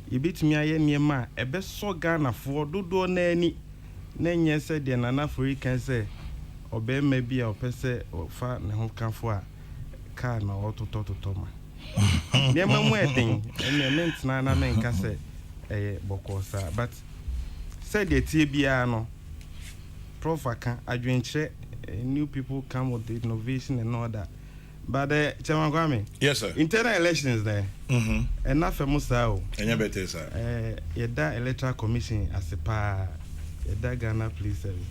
You beat me a near ma, a best so Ghana for do nanny. Then yes, said the Nana for can say, or bear may be a person or far and home come for a car no auto to Toma. nneɛma mu ɛden ɛnna mentena na menka sɛ ɛyɛ bɔkɔɔ saa but sɛdeɛ tie biara no prof aka adwenkyerɛ new people come with innovation and all that but Chairman Kwame, yes sir, internal elections there and not famous sao and you better sir yɛda electoral commission as a pa yɛda Ghana police service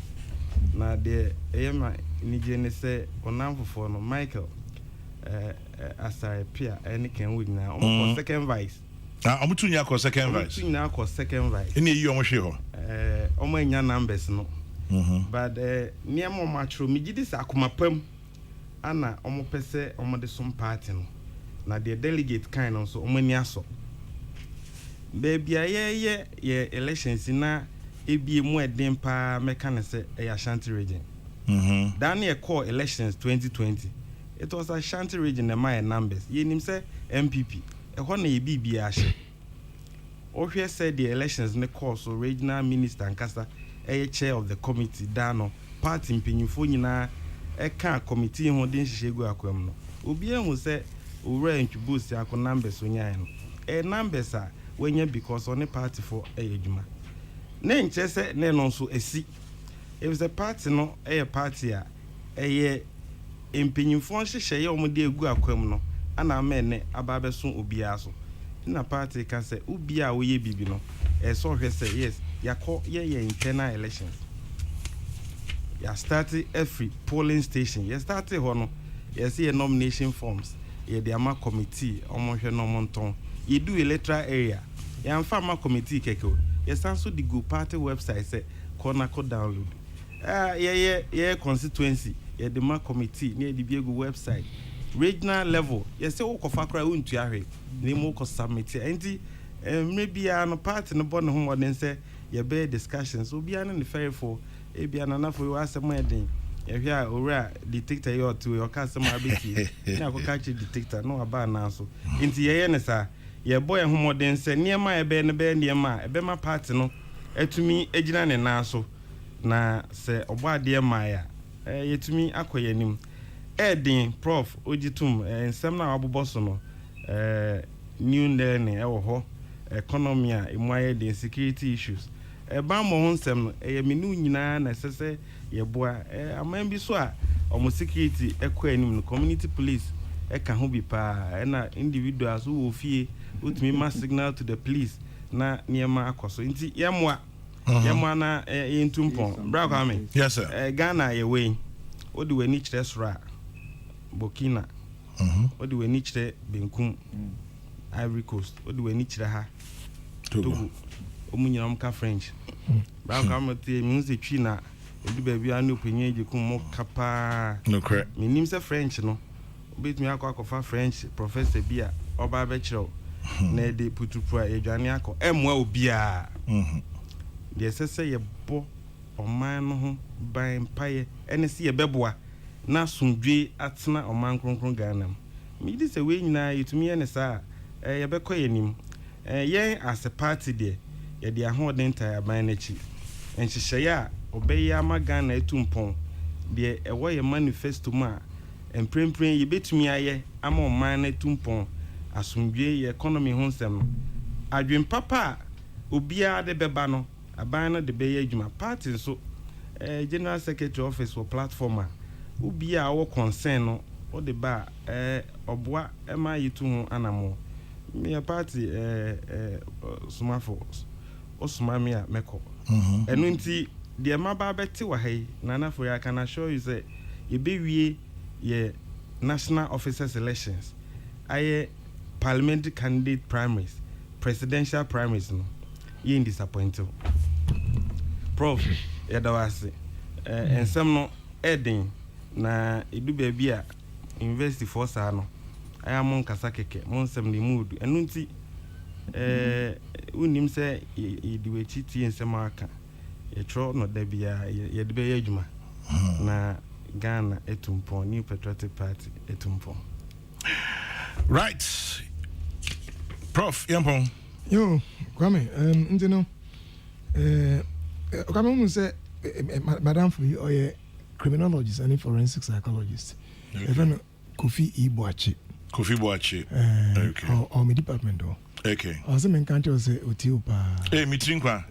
na deɛ ɛyɛ ma nigye ne sɛ ɔnamfofoɔ no Michael Asarepia ɛne Ken Wood na ɔmo second vice ɔmo tu nya kɔ second vice ɛne yi ɔmo hwe hɔ ɔmo anya numbers no but nneɛma ɔmo atwerɛ megye di sɛ akoma pam ana ɔmo pɛ sɛ ɔmo de som party no na deɛ delegate kind no nso ɔmo ani asɔ baabi a yɛyɛ elections na ebie mu ɛden paa mɛka ne sɛ ɛyɛ Ashanti region dan ne ɛkɔɔ elections 2020 it was Ashanti region na ɛma yɛ numbers yɛnim sɛ MPP ɛhɔ na yɛ biribi ahyɛ ɔhwɛ sɛ the elections ne kɔɔ so regional minister nkasa ɛyɛ chair of the committee dano party mpanyinfo nyinaa ɛka committee ho de nhyehyɛ gu akwam no obi ehu sɛ owura ntwubo si akɔ numbers onyae no numbers a wanya because on the party for ɛyɛ adwuma ne nkyɛ sɛ ne no nso esi if the party no ɛyɛ party a ɛyɛ mpanyinfo nhyehyɛ yɛ ɔmo de egu akwam no ana amene aba beso obiara so na party ka sɛ obiara wo yɛ bibi no ɛsɔ hwɛ sɛ yes yakɔ yɛ internal elections ya started every polling station ya started hɔ no ya see nomination forms ya the ama committee ɔmo hwɛ no ɔmo nton you do electoral area ya mfa ama committee keke ya sanso the go party website sɛ kɔna ko download yeah constituency ya the ma committee near the biego website regional level ya say wo kofa kra untu ahwe na mo ko submit enti maybe an party no bon ho modern say ya be discussions obi an ne fair for e bia na nafo wa asem eden ya hwe a owura detector yo to yo ka asem abeti na ko ka chi detector no aba na so enti ye ne sa ya boy ho modern say niema e be ne be niema e be ma party no atumi agina ne na so na se obo ade ma ya yetumi akoyanim Edin prof ojitum ensem na abobọ so no new learning ewo ho economy a emu the security issues ba mo ho nsem no menu nyina na sese ye boa aman bi so a omo security ekọ anim no community police ka ho bi pa na individuals wo fie utumi ma signal to the police na niema akoso nti yemwa na yentumpon bra kwa me yes sir Ghana ye we odi wani kire sora Burkina odi wani kire Benkum Ivory Coast odi wani kire ha Togo omunyina mka French bra kwa me te music twi na odi ba bia na opanyin ajekum mo kapa no correct minim se French no obetumi akwa French professor bia oba be kire na de putupu a edwane akọ emwa obia de sese ye bo oman no ho ban paye ene se ye beboa na sundwe atena oman kronkron Ghana mi di se we nyina yetumi ene sa ye bekọ yenim yen as a party de ye de ahoden tai aban na chi enhyehyɛ a obeye ama Ghana etumpon de ewo ye manifesto ma emprempren ye betumi aye ama oman na etumpon asundwe ye economy ho nsem adwen papa obia de beba no aban no de beye adwuma party so general secretary office for platform a obia wo concern no o de ba oboa ema yitu ho anamo me party sumafo osuma me a meko enu nti de ma ba beti wa hai nana for ya can assure you say ye bewie ye national officers elections aye parliamentary candidate primaries presidential primaries no ye disappointed prof yadawase ensem no eden na edu baabi a university for sa no aya mon kasa keke mon sem ni mood enu nti unim se yediwe chiti ensem aka ye tro no da bia ye de be adwuma na Ghana etumpon New Patriotic Party etumpon right prof yampon yo kwame ndino kwame mu se madam for you criminologist and forensic psychologist even Kofi Iboachi Kofi Boachi. Okay. Or my department though. Okay. I was in country say Utiopa. Hey, Mitrinkwa.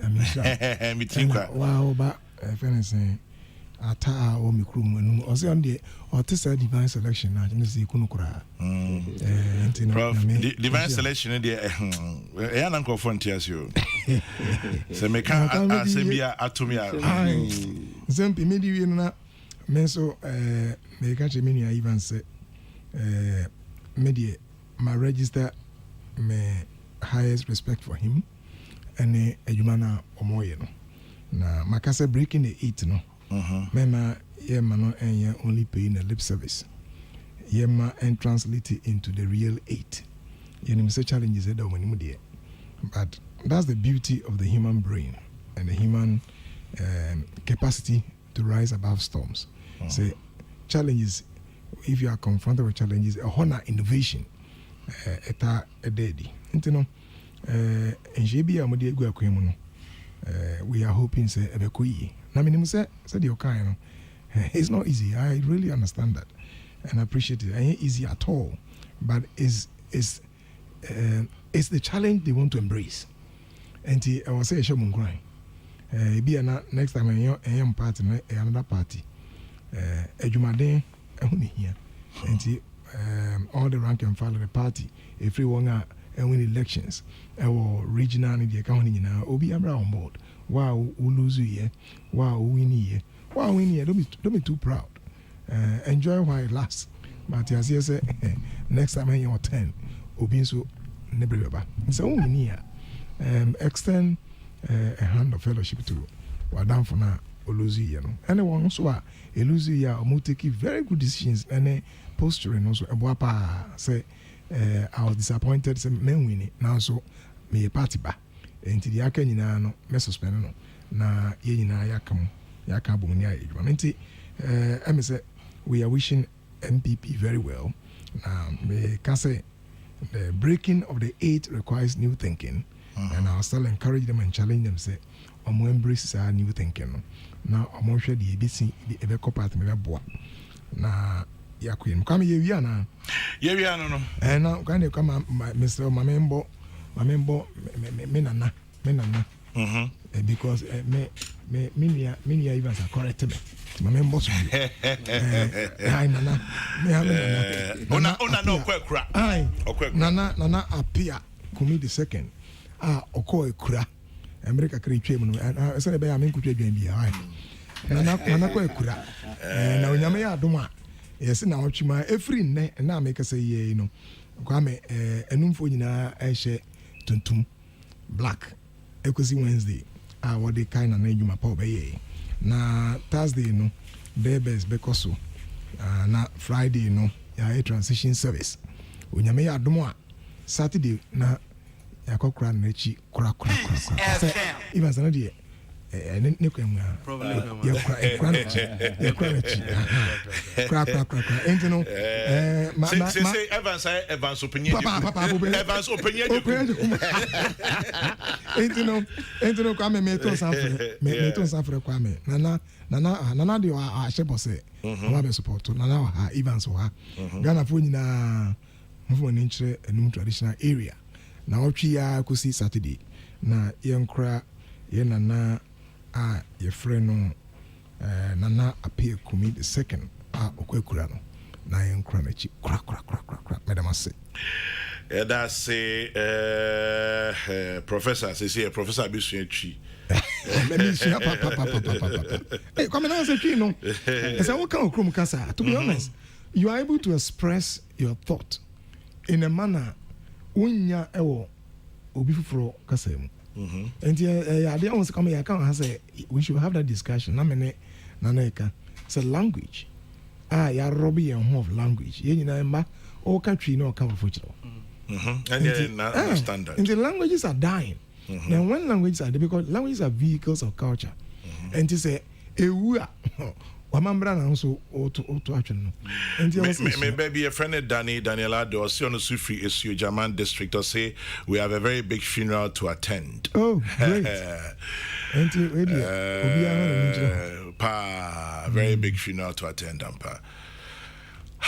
Mitrinkwa. Wow, but anything. Ata or me crew when I say on the artist divine selection. I didn't see Kunukura. Divine selection, dear. I am Uncle Frontiers. You say, make Asembia Atomia. Zempi, maybe you know, Menso, make catch a mini even say, media, my register, my highest respect for him, and a humana or more, you know. Now, Macassa breaking the 8, no. Mema yema no enya only paying a lip service. Yema and translate it into the real 8. Yenim say challenges that when you but that's the beauty of the human brain and the human capacity to rise above storms. Say challenges, if you are confronted with challenges, a honor innovation eta a daddy. Intino enjebi amodi egu akwemu no. We are hoping say ebekoi. Na minimum say the okay, it's not easy. I really understand that and appreciate it. It ain't easy at all, but it's the challenge they want to embrace. And I was say show mungrai. Be next time I am party another party. Ejumaden ehuni here. And all the rank and file of the party, if we want to win elections, or regional and the account now, obi abra on board. Wow, we lose here. Wow, we win here. Wow, win here. Don't be too proud. Enjoy while it lasts. But as you say, next time when you're 10, obi so nebreba. It's only near. Extend a hand of fellowship to Wadam for now. Oluzi, you know. Anyone also a Oluzi ya omo take very good decisions and posturing also. Ebuapa say I was disappointed. Say men win now so me a party ba. Enti di aka nyina no me suspend no na ye nyina yaka bo ni ayedwa enti em say we are wishing MPP very well. Me can say the breaking of the 8 requires new thinking, and I'll still encourage them and challenge them say omo embrace our new thinking no na omo hwe di ebisi di ebeko part me boa na yakwem kam ye wi ana no na kan dey come Mr. Mamembo me nana because me even are correct me Mamembo so ai nana me ona no kwekura ai nana appear kumi the second oko ekura America kre twem no say be ya me nkutwa dwan bi ai nana ko ekura na onyame ya adom a yes na otwima every nne na make say ye no kwa me enumfo nyina ehye tuntum black ekosi Wednesday what they kind of name my pop na Thursday no bebes bekoso na Friday no ya transition service onyame ya adom a Saturday na yakokra na chi kura even sana de ne kwemu ya kura enti no say Evans opinion enti no kwa me to sanfre kwa me nana de a shebose wa be support nana ha Evans wa Ghana fo nyina mfo ni nchire enum traditional area na otwi ya kusi Saturday na yenkra ye nana your friend no nana appear kumi the second okwekura no na yenkra na chi kra madam say that's say professor say professor Bisuetri let me see papa hey come now say no say what kind of krum kasa to be honest you are able to express your thought in a manner unya ewo obi fufuro kasa mu and I didn't want to come here. I can't say we should have that discussion. It's a language. Ya Robbie and home of language. You know, all country no cover for you. And standard. And the languages are dying. Now, when languages are because languages are vehicles of culture, and to say also actually maybe a friend of Daniela or Sion Sufri issue German district or say we have a very big funeral to attend. Oh, great. Very big funeral to attend,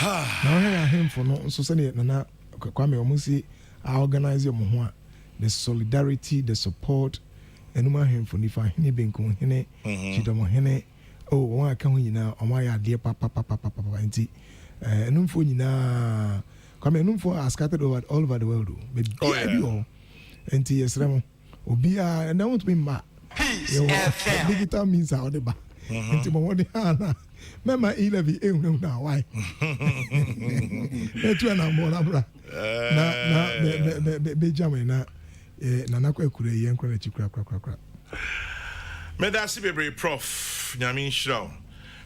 Now, him for no society, Nana Kwame Omusi, I organize your Mohua, the solidarity, the support, and no him for Nifa Hene Benko Hene, Chidamo Hene, oh, one account now, on my dear papa, and for you now, come for are scattered over all over the world, but all, and T.S. Ramo, Obia, and I want to be mad. Digital means out the back. Into my one, Mama, 11 now, why? That's when I'm more abra. Benjamin, Nanako Kure, Yankra, Chikra. May that see be Prof. Yamin Shaw.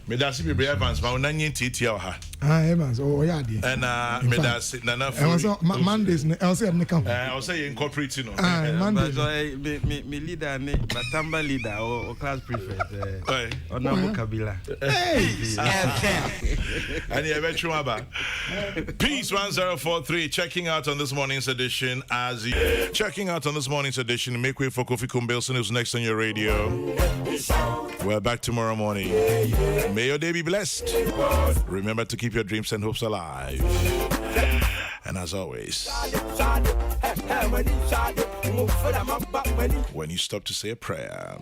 May that see be Evans, my own TTL. Evans, oh, yeah, and may that sit Nana Mondays, I'll say, I'll say incorporating. Mondays, me leader, Batamba leader or class prefect, or Namu Kabila. And you bet you about Peace 1043 checking out on this morning's edition. Checking out on this morning's edition. Make way for Kofi Kumbelson, who's next on your radio. We're back tomorrow morning. May your day be blessed. Remember to keep your dreams and hopes alive. And as always, when you stop to say a prayer,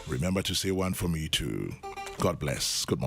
remember to say one for me too. God bless. Good morning.